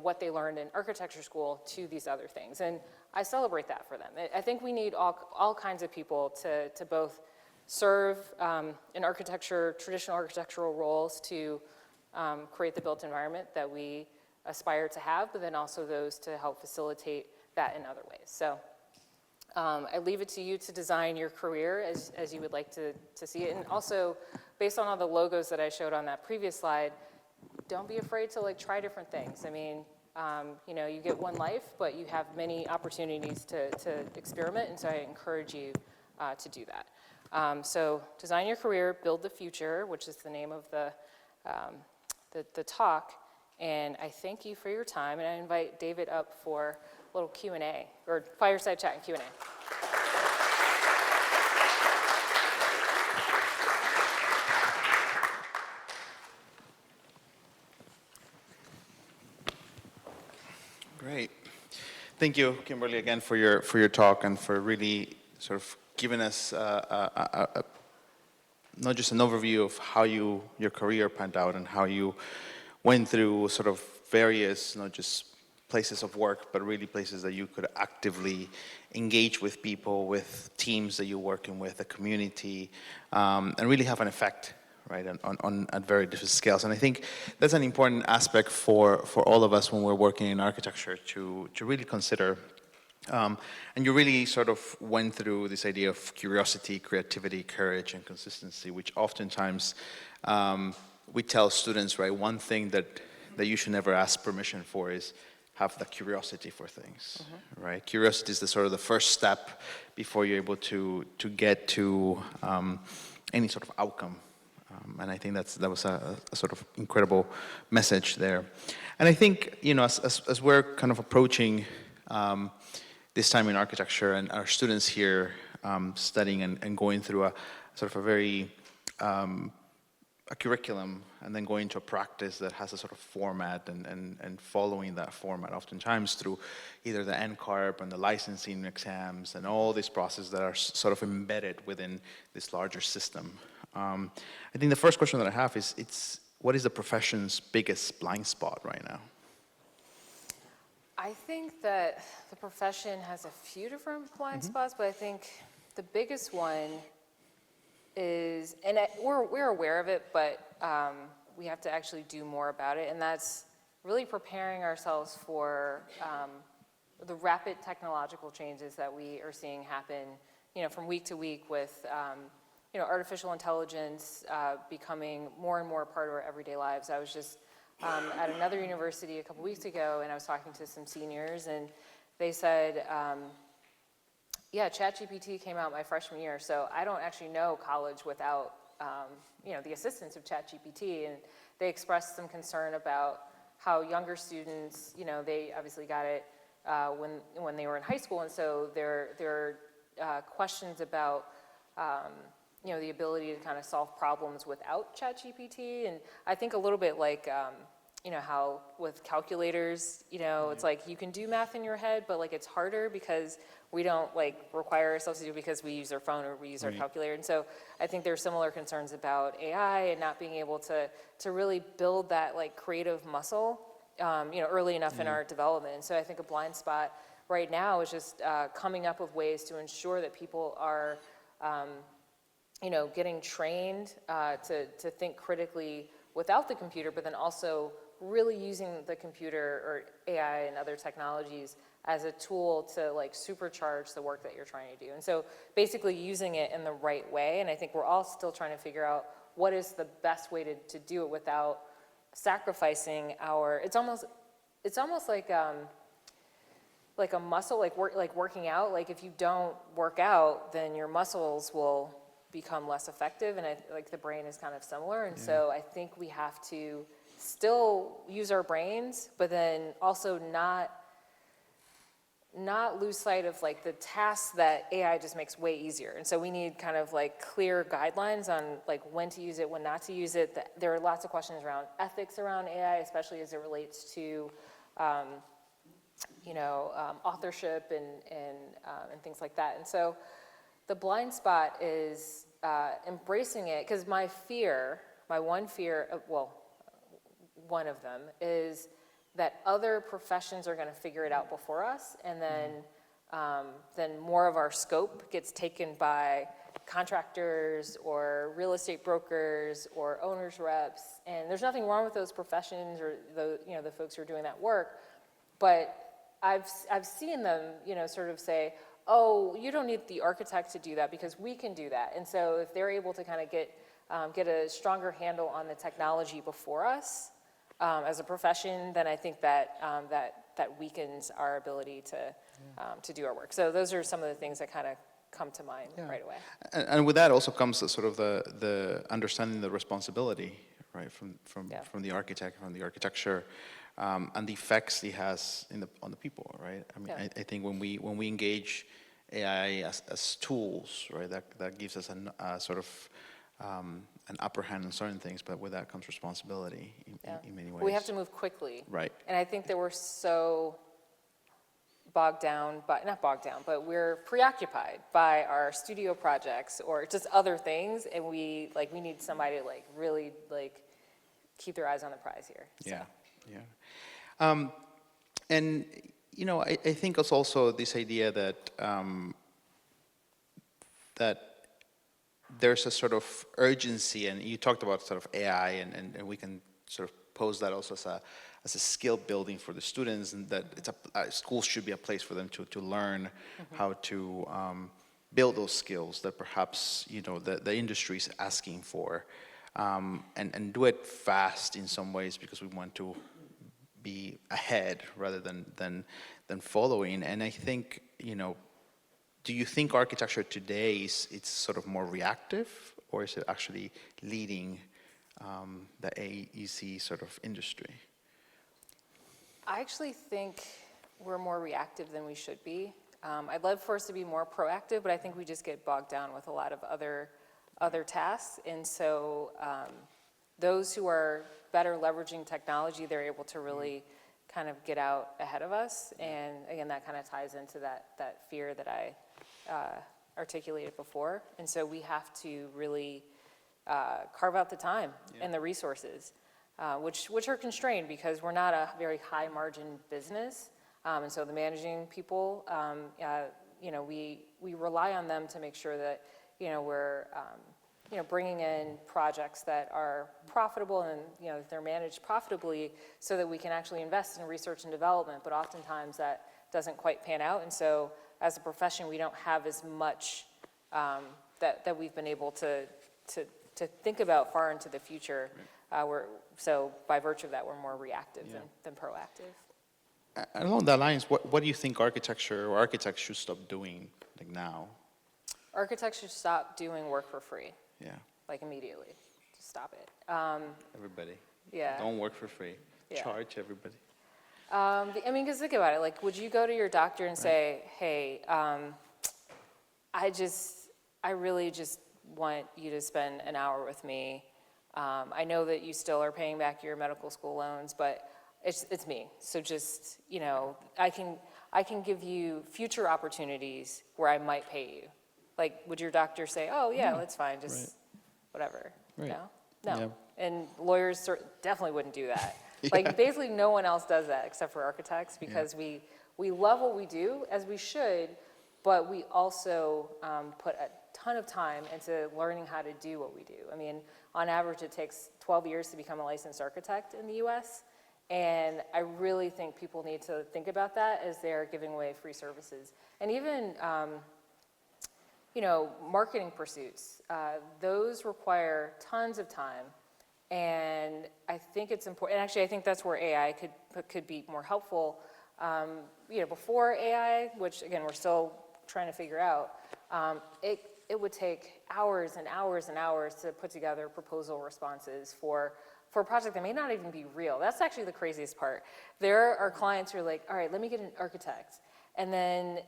what they learned in architecture school to these other things. And I celebrate that for them. I think we need all kinds of people to both serve in architecture, traditional architectural roles to create the built environment that we aspire to have, but then also those to help facilitate that in other ways. So I leave it to you to design your career as you would like to see it. And also, based on all the logos that I showed on that previous slide, don't be afraid to like try different things. I mean, you get one life, but you have many opportunities to experiment, and so I encourage you to do that. So design your career, build the future, which is the name of the talk, and I thank you for your time, and I invite David up for a little Q&A, or fireside chat and Q&A. Great. Thank you, Kimberly, again for your talk and for really sort of giving us not just an overview of how your career panned out and how you went through sort of various, not just places of work, but really places that you could actively engage with people, with teams that you're working with, the community, and really have an effect, right, on at very different scales. And I think that's an important aspect for all of us when we're working in architecture to really consider. And you really sort of went through this idea of curiosity, creativity, courage, and consistency, which oftentimes we tell students, right, one thing that you should never ask permission for is have the curiosity for things, right? Curiosity is the sort of the first step before you're able to get to any sort of outcome. And I think that was a sort of incredible message there. And I think, as we're kind of approaching this time in architecture and our students here studying and going through a sort of a very a curriculum and then going to a practice that has a sort of format and following that format oftentimes through either the NCARB and the licensing exams and all these processes that are sort of embedded within this larger system. I think the first question that I have is what is the profession's biggest blind spot right now? I think that the profession has a few different blind spots, but I think the biggest one is, and we're aware of it, but we have to actually do more about it, and that's really preparing ourselves for the rapid technological changes that we are seeing happen, from week to week with, artificial intelligence becoming more and more a part of our everyday lives. I was just at another university a couple weeks ago, and I was talking to some seniors, and they said, ChatGPT came out my freshman year, so I don't actually know college without, the assistance of ChatGPT, and they expressed some concern about how younger students, they obviously got it when they were in high school, and so there are questions about, the ability to kind of solve problems without ChatGPT, and I think a little bit like, how with calculators, it's like you can do math in your head, but like it's harder because we don't require ourselves to do it because we use our phone or we use our calculator. And so I think there's similar concerns about AI and not being able to really build that creative muscle, early enough in our development. And so I think a blind spot right now is just coming up with ways to ensure that people are, getting trained to think critically without the computer, but then also really using the computer or AI and other technologies as a tool to supercharge the work that you're trying to do. And so basically using it in the right way, and I think we're all still trying to figure out what is the best way to do it without sacrificing it's almost like a muscle, working out. If you don't work out, then your muscles will become less effective, and the brain is kind of similar. And so I think we have to still use our brains, but then also not lose sight of the tasks that AI just makes way easier. And so we need kind of clear guidelines on when to use it, when not to use it. There are lots of questions around ethics around AI, especially as it relates to authorship and things like that. And so The blind spot is embracing it, because my one fear, one of them is that other professions are going to figure it out before us, and then more of our scope gets taken by contractors or real estate brokers or owners reps. And there's nothing wrong with those professions or the folks who are doing that work, but I've seen them sort of say, oh, you don't need the architect to do that because we can do that. And so if they're able to kind of get a stronger handle on the technology before us as a profession, then I think that that weakens our ability to do our work. So those are some of the things that kind of come to mind right away. And with that also comes the sort of the understanding the responsibility, right, from the architect, from the architecture, and the effects he has on the people, right? I mean, I think when we engage AI as tools, right, that gives us a sort of an upper hand on certain things, but with that comes responsibility in many ways. We have to move quickly. Right. And I think that we're so bogged down, not bogged down, but we're preoccupied by our studio projects or just other things, and we need somebody to really keep their eyes on the prize here. So. Yeah. And I think it's also this idea that that there's a sort of urgency, and you talked about sort of AI, and we can sort of pose that also as a skill building for the students, and that schools should be a place for them to learn how to build those skills that perhaps the industry is asking for, and do it fast in some ways because we want to be ahead rather than following. And I think do you think architecture today it's sort of more reactive, or is it actually leading the AEC sort of industry? I actually think we're more reactive than we should be. I'd love for us to be more proactive, but I think we just get bogged down with a lot of other tasks. And so those who are better leveraging technology, they're able to really kind of get out ahead of us. And again, that kind of ties into that fear that I articulated before. And so we have to really carve out the time and the resources, which are constrained because we're not a very high margin business. And so the managing people, we rely on them to make sure that, we're, bringing in projects that are profitable and, they're managed profitably so that we can actually invest in research and development. But oftentimes that doesn't quite pan out. And so as a profession, we don't have as much that we've been able to think about far into the future. So by virtue of that, we're more reactive than proactive. Along that lines, what do you think architecture or architects should stop doing now? Architects should stop doing work for free. Yeah. Immediately. Just stop it. Everybody. Yeah. Don't work for free. Yeah. Charge everybody. Because think about it. Would you go to your doctor and say, hey, I really just want you to spend an hour with me. I know that you still are paying back your medical school loans, but it's me. So just, I can give you future opportunities where I might pay you. Would your doctor say, oh, yeah, that's fine, just whatever? Right. No. Yeah. And lawyers definitely wouldn't do that. Basically no one else does that except for architects because we love what we do, as we should, but we also put a ton of time into learning how to do what we do. I mean, on average, it takes 12 years to become a licensed architect in the US. And I really think people need to think about that as they're giving away free services. And even, marketing pursuits, those require tons of time. And I think it's important, and actually I think that's where AI could be more helpful. Before AI, which again, we're still trying to figure out, it would take hours and hours and hours to put together proposal responses for a project that may not even be real. That's actually the craziest part. There are clients who are like, all right, let me get an architect. And then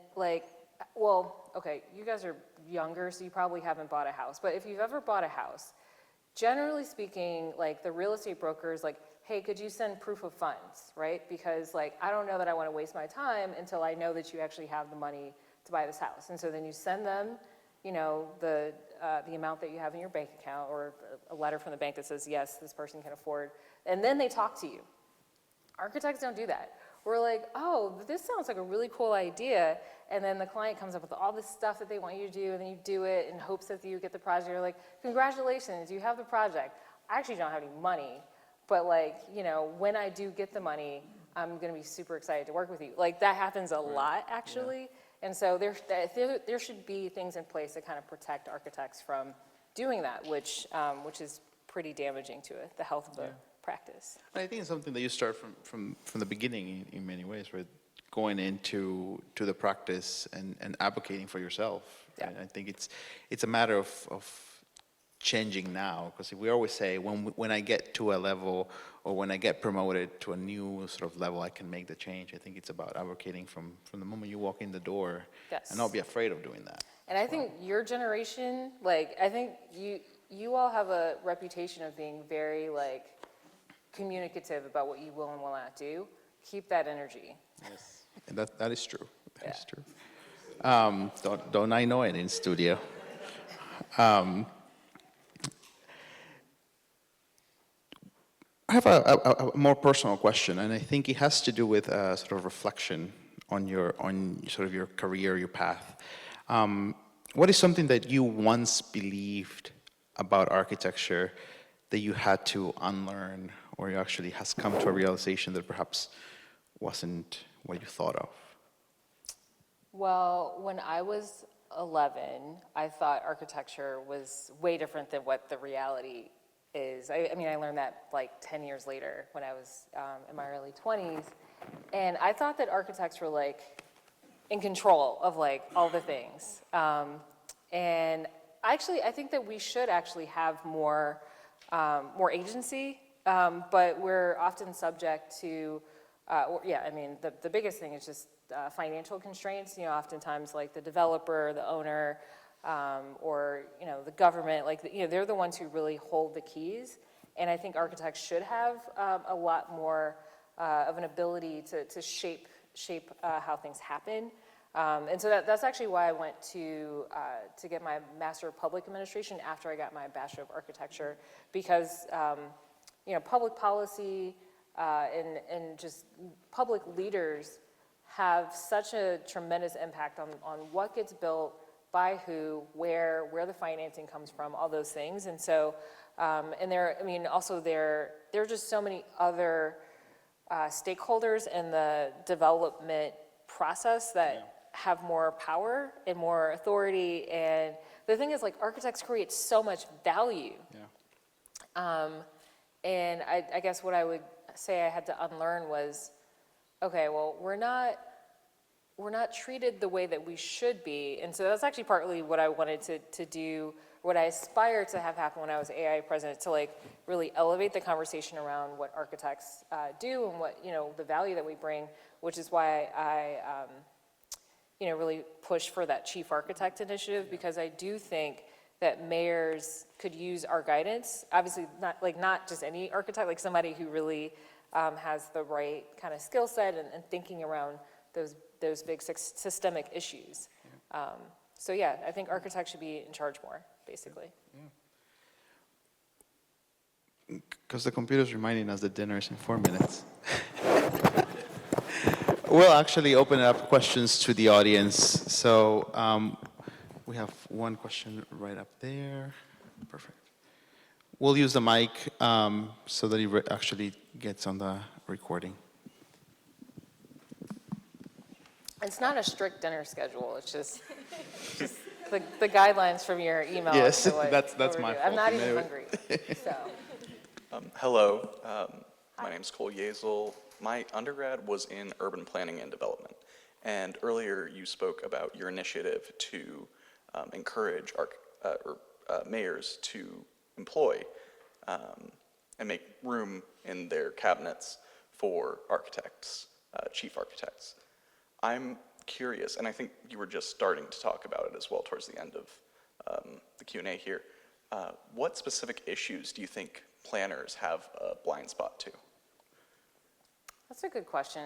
okay, you guys are younger, so you probably haven't bought a house. But if you've ever bought a house, generally speaking, the real estate brokers, hey, could you send proof of funds, right? Because I don't know that I want to waste my time until I know that you actually have the money to buy this house. And so then you send them the amount that you have in your bank account, or a letter from the bank that says, yes, this person can afford, and then they talk to you. Architects don't do that. We're like, oh, this sounds like a really cool idea, and then the client comes up with all this stuff that they want you to do, and then you do it in hopes that you get the project. You're like, congratulations, you have the project. I actually don't have any money, but when I do get the money, I'm gonna be super excited to work with you. Like, that happens a lot, actually. Yeah. And so there should be things in place that kind of protect architects from doing that, which is pretty damaging to the health of the practice. I think it's something that you start from the beginning in many ways, right? Going into the practice and advocating for yourself. Yeah. And I think it's a matter of changing now, because we always say when I get to a level, or when I get promoted to a new sort of level, I can make the change. I think it's about advocating from the moment you walk in the door. Yes. And not be afraid of doing that. And I think your generation, I think you all have a reputation of being very communicative about what you will and will not do. Keep that energy. Yes, and that is true. That is true. Don't I know it in studio? I have a more personal question, and I think it has to do with sort of reflection on sort of your career, your path. What is something that you once believed about architecture that you had to unlearn, or you actually has come to a realization that perhaps wasn't what you thought of? Well, when I was 11, I thought architecture was way different than what the reality is. I learned that 10 years later when I was in my early 20s. And I thought that architects were in control of all the things. And I think that we should actually have more agency, but we're often subject to, the biggest thing is just financial constraints. Oftentimes the developer, the owner, or the government, they're the ones who really hold the keys. And I think architects should have a lot more of an ability to shape how things happen. And so that's actually why I went to get my Master of Public Administration after I got my Bachelor of Architecture, because public policy and just public leaders have such a tremendous impact on what gets built, by who, where the financing comes from, all those things. And so, there are just so many other stakeholders in the development process that have more power and more authority. And the thing is, architects create so much value. Yeah. And I guess what I would say I had to unlearn was, okay, well, we're not treated the way that we should be. And so that's actually partly what I wanted to do, what I aspired to have happen when I was AIA president, to really elevate the conversation around what architects do and what, the value that we bring, which is why I really push for that chief architect initiative, because I do think that mayors could use our guidance. Obviously, not just any architect, somebody who really has the right kind of skill set and thinking around those big systemic issues. I think architects should be in charge more, basically. Because the computer's reminding us that dinner is in 4 minutes. We'll actually open up questions to the audience. So we have one question right up there. Perfect. We'll use the mic so that it actually gets on the recording. It's not a strict dinner schedule. It's just the guidelines from your email. Yes, that's my fault. I'm not even hungry. So. Hello, my name's Cole Yazel. My undergrad was in urban planning and development. And earlier you spoke about your initiative to encourage mayors to employ and make room in their cabinets for architects, chief architects. I'm curious, and I think you were just starting to talk about it as well towards the end of the Q&A here. What specific issues do you think planners have a blind spot to? That's a good question.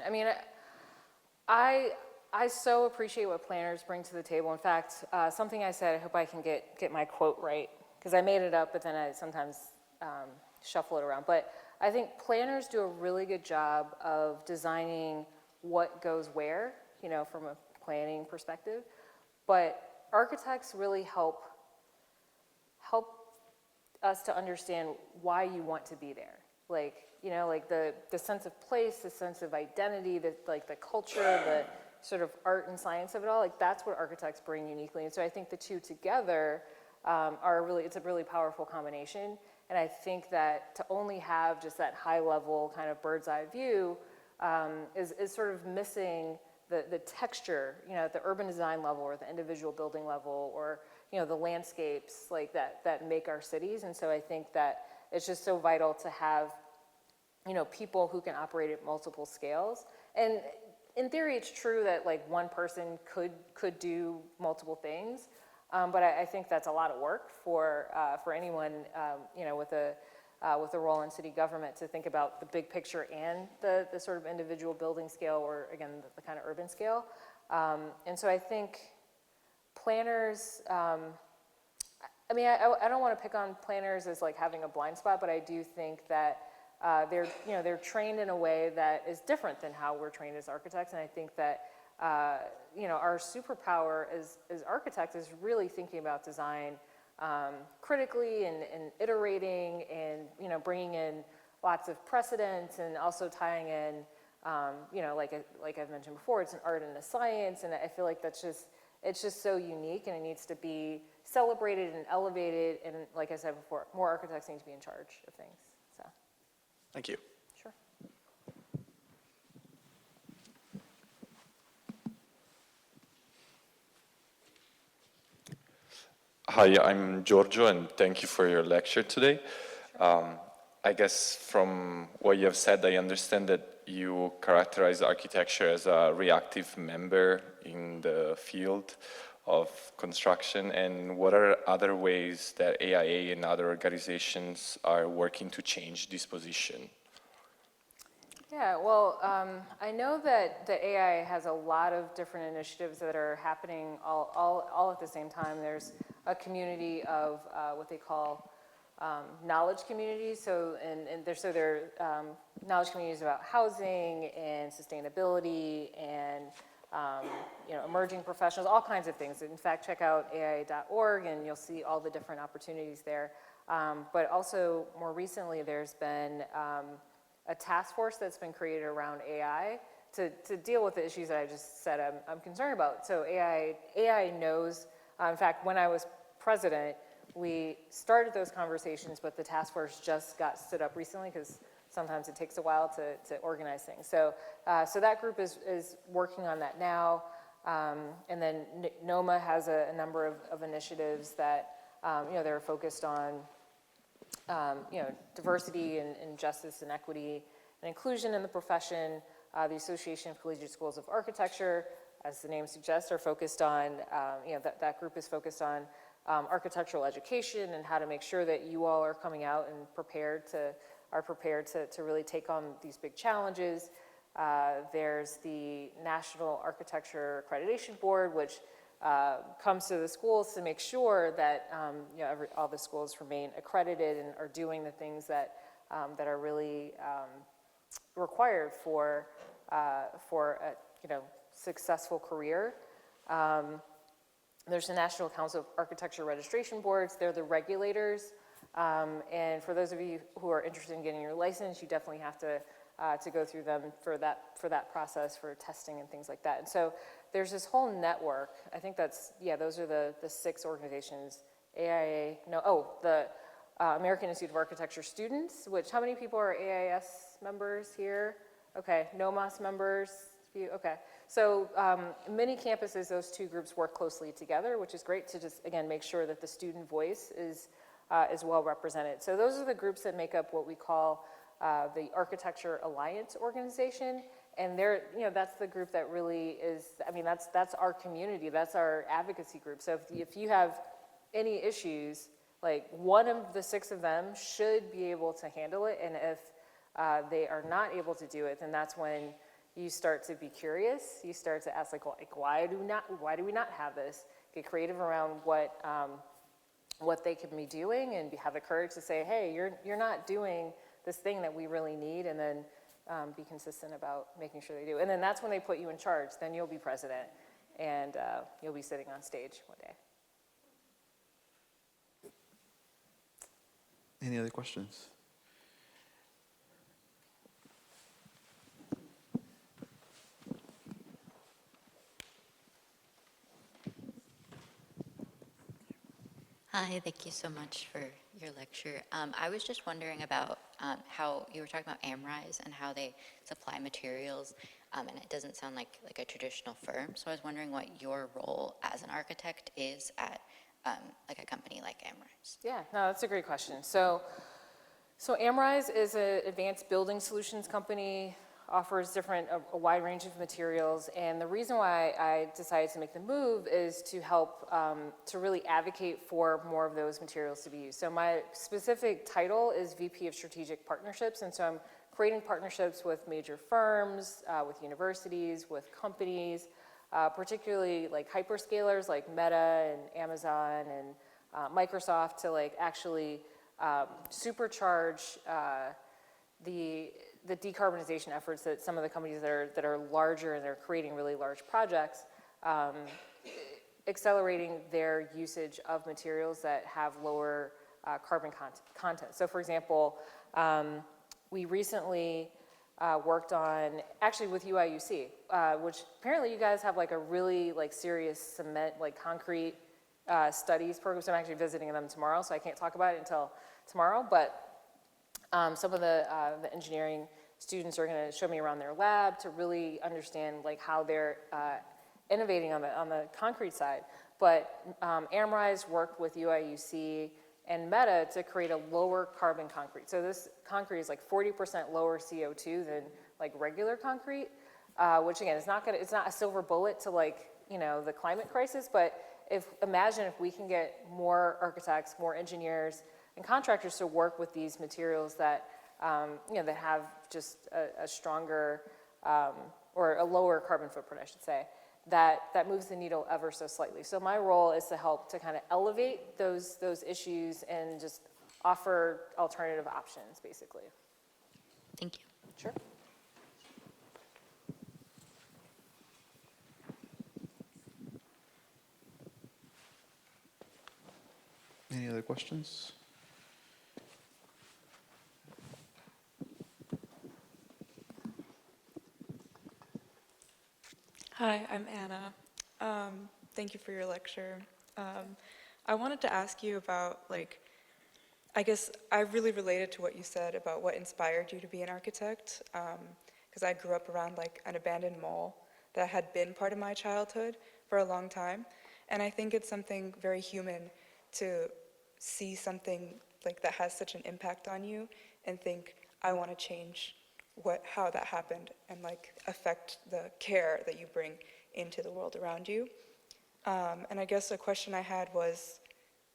I I so appreciate what planners bring to the table. In fact, something I said, I hope I can get my quote right, because I made it up, but then I sometimes shuffle it around. But I think planners do a really good job of designing what goes where, you know, from a planning perspective. But architects really help us to understand why you want to be there. Like, you know, like the sense of place, the sense of identity, the culture, the sort of art and science of it all, like that's what architects bring uniquely. And so I think the two together it's a really powerful combination. And I think that to only have just that high level kind of bird's eye view is sort of missing the texture, you know, at the urban design level or the individual building level or, you know, the landscapes like that make our cities. And so I think that it's just so vital to have, you know, people who can operate at multiple scales. And in theory, it's true that like one person could do multiple things, but I think that's a lot of work for anyone, you know, with a role in city government to think about the big picture and the sort of individual building scale or again the kind of urban scale. And so I think planners. I mean, I don't want to pick on planners as like having a blind spot, but I do think that they're trained in a way that is different than how we're trained as architects, and I think that you know, our superpower as architects is really thinking about design critically and iterating and, you know, bringing in lots of precedents and also tying in, you know, like I've mentioned before, it's an art and a science, and I feel like it's just so unique and it needs to be celebrated and elevated, and like I said before, more architects need to be in charge of things. So. Thank you. Sure. Hi, I'm Giorgio, and thank you for your lecture today. I guess from what you have said, I understand that you characterize architecture as a reactive member in the field of construction, and what are other ways that AIA and other organizations are working to change this position? Yeah, well, I know that the AIA has a lot of different initiatives that are happening all at the same time. There's a community of what they call knowledge communities. So there are knowledge communities about housing and sustainability and you know, emerging professionals, all kinds of things. In fact, check out AIA.org and you'll see all the different opportunities there. But also more recently, there's been a task force that's been created around AI to deal with the issues that I just said I'm concerned about. So AI knows, in fact, when I was president, we started those conversations, but the task force just got stood up recently because sometimes it takes a while to organize things. So that group is working on that now. And then NOMA has a number of initiatives that, you know, they're focused on, you know, diversity and justice and equity and inclusion in the profession. The Association of Collegiate Schools of Architecture, as the name suggests, are focused on, you know, that group is focused on architectural education and how to make sure that you all are coming out and prepared to really take on these big challenges. There's the National Architecture Accreditation Board, which comes to the schools to make sure that you know, all the schools remain accredited and are doing the things that are really required for a, you know, successful career. There's the National Council of Architecture Registration Boards. They're the regulators. And for those of you who are interested in getting your license, you definitely have to go through them for that process for testing and things like that. And so there's this whole network. I think that's, yeah, those are the 6 organizations. AIA, the American Institute of Architecture students, which, how many people are AIS members here? Okay, NOMAS members, okay. So many campuses, those two groups work closely together, which is great to just, again, make sure that the student voice is well represented. So those are the groups that make up what we call the Architecture Alliance organization. And they're, you know, that's the group that really is, I mean, that's our community, that's our advocacy group. So if you have any issues, like one of the 6 of them should be able to handle it. And if they are not able to do it, then that's when, you start to be curious. You start to ask, like, well, like why do we not have this? Get creative around what they can be doing, and have the courage to say, hey, you're not doing this thing that we really need, and then be consistent about making sure they do. And then that's when they put you in charge. Then you'll be president, and you'll be sitting on stage one day. Any other questions? Hi, thank you so much for your lecture. I was just wondering about how you were talking about Amrize and how they supply materials, and it doesn't sound like a traditional firm. So I was wondering what your role as an architect is at like a company like Amrize. Yeah, no, that's a great question. So Amrize is an advanced building solutions company, offers a wide range of materials, and the reason why I decided to make the move is to help to really advocate for more of those materials to be used. So my specific title is VP of Strategic Partnerships, and so I'm creating partnerships with major firms, with universities, with companies, particularly like hyperscalers like Meta and Amazon and Microsoft, to like actually supercharge the decarbonization efforts that some of the companies that are larger and they're creating really large projects, accelerating their usage of materials that have lower carbon content. So for example, we recently worked on, actually with UIUC, which apparently you guys have like a really like serious cement, like concrete studies program. So I'm actually visiting them tomorrow, so I can't talk about it until tomorrow, but some of the engineering students are going to show me around their lab to really understand like how they're innovating on the concrete side. But Amrize worked with UIUC and Meta to create a lower carbon concrete. So this concrete is like 40% lower CO2 than like regular concrete, which again, it's not a silver bullet to like, you know, the climate crisis, but imagine if we can get more architects, more engineers, and contractors to work with these materials that, you know, that have just a stronger or a lower carbon footprint, I should say, that moves the needle ever so slightly. So my role is to help to kind of elevate those issues and just offer alternative options, basically. Thank you. Sure. Any other questions? Hi, I'm Anna. Thank you for your lecture. I wanted to ask you about, like, I guess I really related to what you said about what inspired you to be an architect, because I grew up around like an abandoned mall that had been part of my childhood for a long time, and I think it's something very human to see something like that has such an impact on you and think, I want to change how that happened and like affect the care that you bring into the world around you. And I guess a question I had was,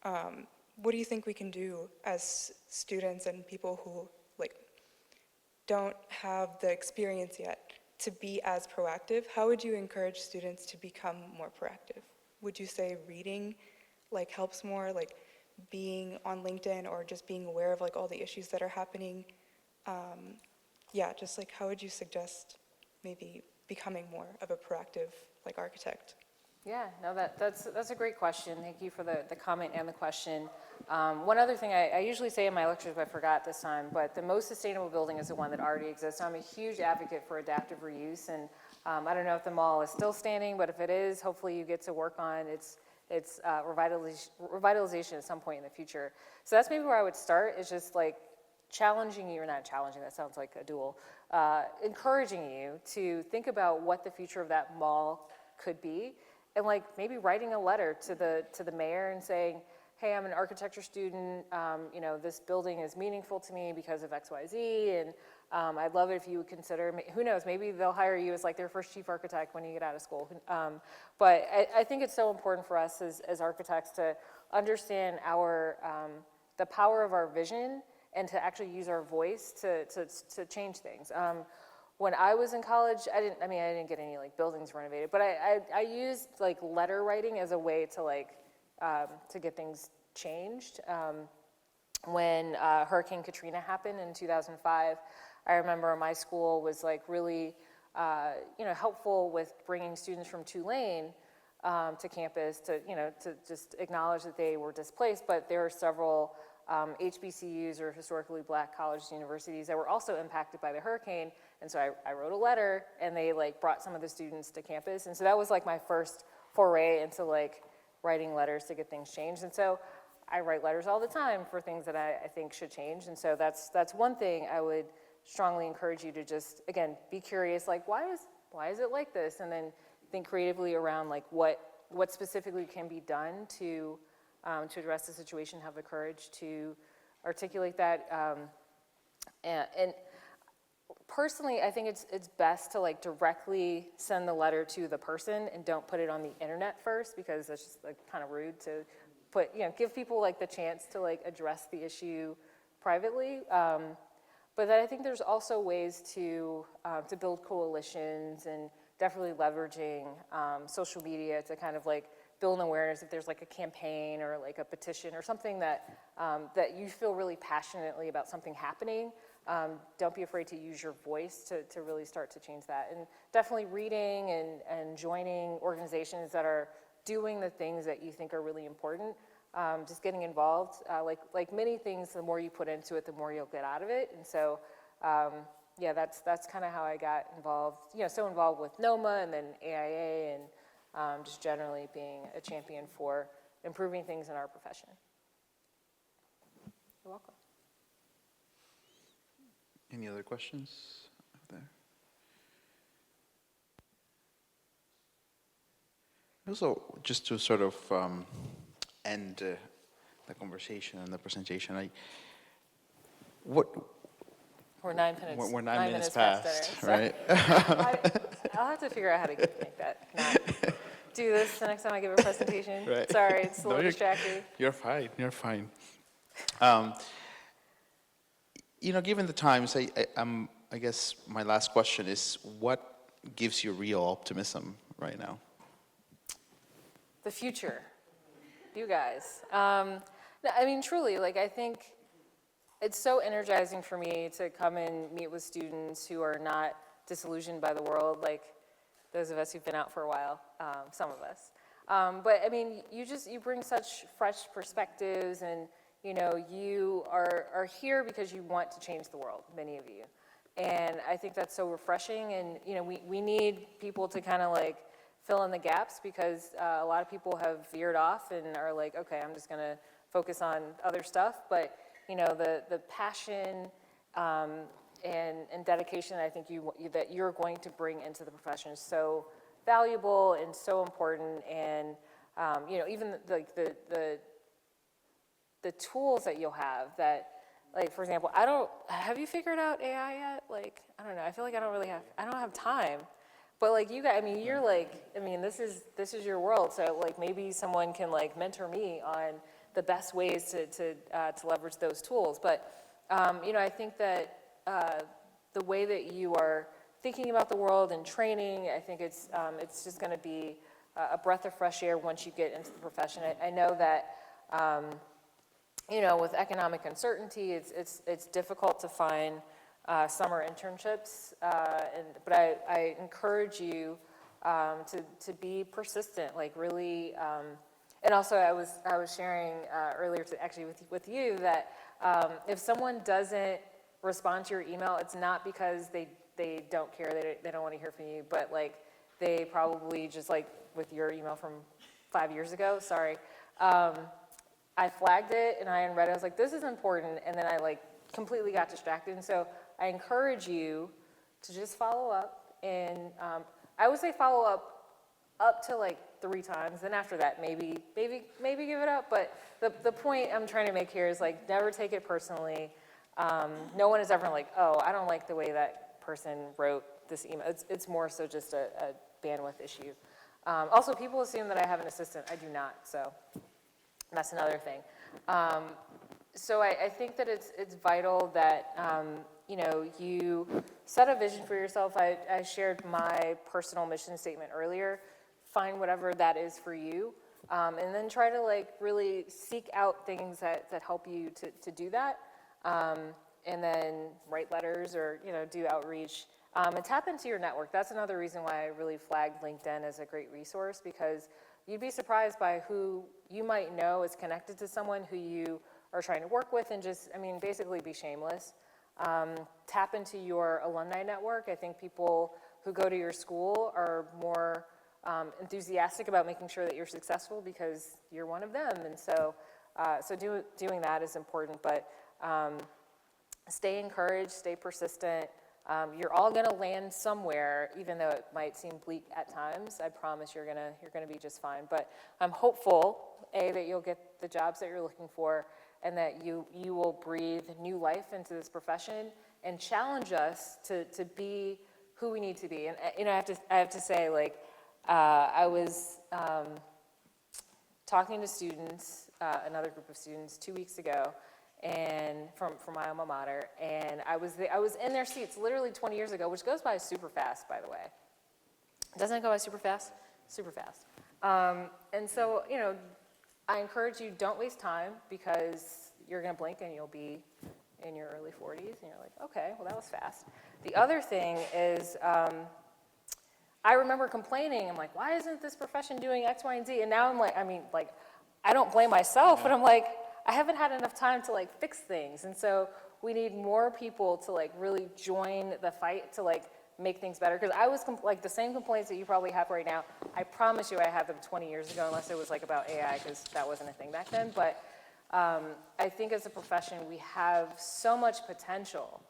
what do you think we can do as students and people who like don't have the experience yet to be as proactive? How would you encourage students to become more proactive? Would you say reading like helps more, like being on LinkedIn or just being aware of like all the issues that are happening? Yeah, just like how would you suggest maybe becoming more of a proactive like architect? Yeah, no, that's a great question. Thank you for the comment and the question. One other thing I usually say in my lectures, but I forgot this time, but the most sustainable building is the one that already exists. So I'm a huge advocate for adaptive reuse, and I don't know if the mall is still standing, but if it is, hopefully you get to work on its revitalization at some point in the future. So that's maybe where I would start, is just like challenging you, or not challenging, that sounds like a duel, encouraging you to think about what the future of that mall could be, and like maybe writing a letter to the mayor and saying, hey, I'm an architecture student, you know, this building is meaningful to me because of XYZ, and I'd love it if you would consider, who knows, maybe they'll hire you as like their first chief architect when you get out of school. But I think it's so important for us as architects to understand the power of our vision and to actually use our voice to change things. when I was in college, I didn't get any like buildings renovated, but I used like letter writing as a way to like, to get things changed. When Hurricane Katrina happened in 2005, I remember my school was like really, helpful with bringing students from Tulane to campus to just acknowledge that they were displaced, but there are several HBCUs, or historically black colleges and universities, that were also impacted by the hurricane. And so I wrote a letter, and they like brought some of the students to campus. And so that was like my first foray into like writing letters to get things changed. And so I write letters all the time for things that I think should change. And so that's one thing I would strongly encourage you to just, again, be curious, like why is it like this? And then think creatively around like what specifically can be done to address the situation, have the courage to articulate that. And personally, I think it's best to like directly send the letter to the person and don't put it on the internet first, because that's just like kind of rude to give people like the chance to like address the issue privately. But then I think there's also ways to build coalitions, and definitely leveraging social media to kind of like build an awareness if there's like a campaign or like a petition or something that you feel really passionately about something happening. Don't be afraid to use your voice to really start to change that. And definitely reading and joining organizations that are doing the things that you think are really important. Just getting involved. Like many things, the more you put into it, the more you'll get out of it. And so, yeah, that's kind of how I got involved, so involved with NOMA and then AIA, and just generally being a champion for improving things in our profession. You're welcome. Any other questions out there? Also, just to sort of end the conversation and the presentation, We're 9 minutes. We're 9 minutes past, dinner, right? I'll have to figure out how to make that not do this the next time I give a presentation. Right. Sorry, it's a No, little distracting. You're fine. You're fine. Given the times, I guess my last question is, what gives you real optimism right now? The future, you guys. Truly, I think it's so energizing for me to come and meet with students who are not disillusioned by the world, like those of us who've been out for a while, some of us. But you bring such fresh perspectives, and you are here because you want to change the world, many of you. And I think that's so refreshing, and we need people to kind of fill in the gaps, because a lot of people have veered off and are like, okay, I'm just gonna focus on other stuff. But the passion and dedication I think that you're going to bring into the profession is so valuable and so important. And even the tools that you'll have that, for example, have you figured out AI yet? I don't know, I feel like I don't have time. But you guys, you're this is your world. So maybe someone can mentor me on the best ways to leverage those tools. But I think that the way that you are thinking about the world and training, I think it's just going to be a breath of fresh air once you get into the profession. I know that with economic uncertainty, it's difficult to find summer internships, but I encourage you to be persistent, really. And also, I was sharing earlier with you that if someone doesn't respond to your email, it's not because they don't care, they don't want to hear from you, but they probably just with your email from 5 years ago. Sorry, I flagged it and I unread it. I was like, this is important, and then I completely got distracted. And so I encourage you to just follow up, and I would say follow up to 3 times. Then after that, maybe give it up. But the point I'm trying to make here is never take it personally. No one is ever oh, I don't like the way that person wrote this email. It's more so just a bandwidth issue. Also, people assume that I have an assistant. I do not. So that's another thing. So I think that it's vital that you set a vision for yourself. I shared my personal mission statement earlier. Find whatever that is for you, and then try to like really seek out things that help you to do that, and then write letters or do outreach, and tap into your network. That's another reason why I really flagged LinkedIn as a great resource, because you'd be surprised by who you might know is connected to someone who you are trying to work with, and just, basically be shameless. Tap into your alumni network. I think people who go to your school are more enthusiastic about making sure that you're successful because you're one of them, and so doing that is important. But stay encouraged, stay persistent. You're all going to land somewhere, even though it might seem bleak at times. I promise you're gonna be just fine. But I'm hopeful, that you'll get the jobs that you're looking for, and that you will breathe new life into this profession and challenge us to be who we need to be. And I have to say, like, I was talking to students, another group of students 2 weeks ago, and from my alma mater, and I was in their seats literally 20 years ago, which goes by super fast, by the way. Doesn't it go by super fast? Super fast. And so, I encourage you, don't waste time, because you're going to blink and you'll be in your early 40s, and you're like, okay, well, that was fast. The other thing is, I remember complaining, I'm like, why isn't this profession doing X, Y, and Z? And now I'm like, I don't blame myself, but I'm like, I haven't had enough time to like fix things. And so we need more people to like really join the fight to like make things better. Because I was like the same complaints that you probably have right now. I promise you I had them 20 years ago, unless it was like about AI, because that wasn't a thing back then. But I think as a profession, we have so much potential,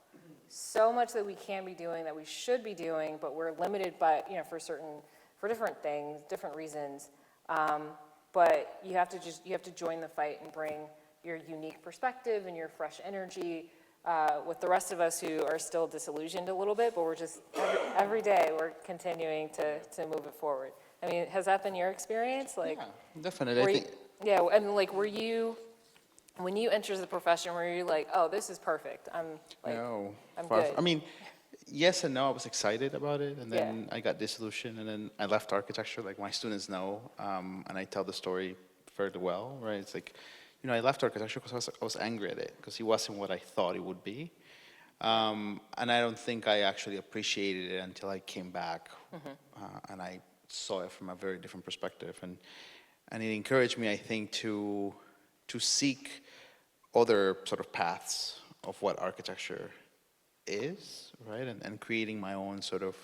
so much that we can be doing, that we should be doing, but we're limited by, for different things, different reasons. But you have to join the fight and bring your unique perspective and your fresh energy with the rest of us who are still disillusioned a little bit, but we're just, every day we're continuing to move it forward. Has that been your experience? Like, Yeah, definitely. Were you, when you entered the profession, were you like, oh, this is perfect, I'm good? Yes and no. I was excited about it, and then I got disillusioned, and then I left architecture, like my students know, and I tell the story fairly well, right? It's like, I left architecture because I was angry at it, because it wasn't what I thought it would be. And I don't think I actually appreciated it until I came back, and I saw it from a very different perspective. And it encouraged me, I think, to seek other sort of paths of what architecture is, right? And creating my own sort of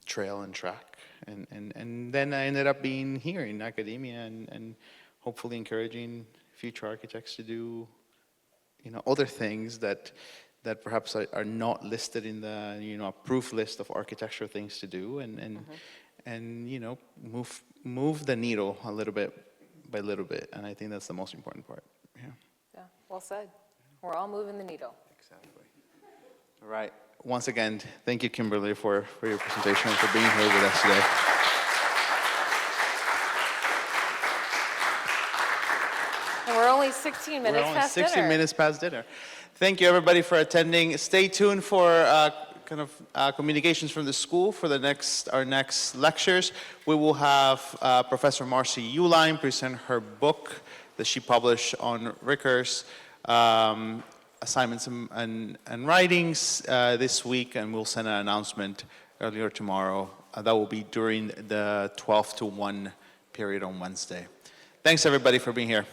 trail and track. And then I ended up being here in academia and hopefully encouraging future architects to do, other things that perhaps are not listed in the, approved list of architecture things to do, and move the needle a little bit by little bit. And I think that's the most important part. Yeah, well said. We're all moving the needle. Exactly. All right. Once again, thank you, Kimberly, for your presentation and for being here with us today. And we're only 16 minutes past dinner. 16 minutes past dinner. Thank you, everybody, for attending. Stay tuned for communications from the school for our next lectures. We will have Professor Marcy Uline present her book that she published on Rickers. Assignments and writings this week, and we'll send an announcement earlier tomorrow. That will be during the 12 to 1 period on Wednesday. Thanks, everybody, for being here.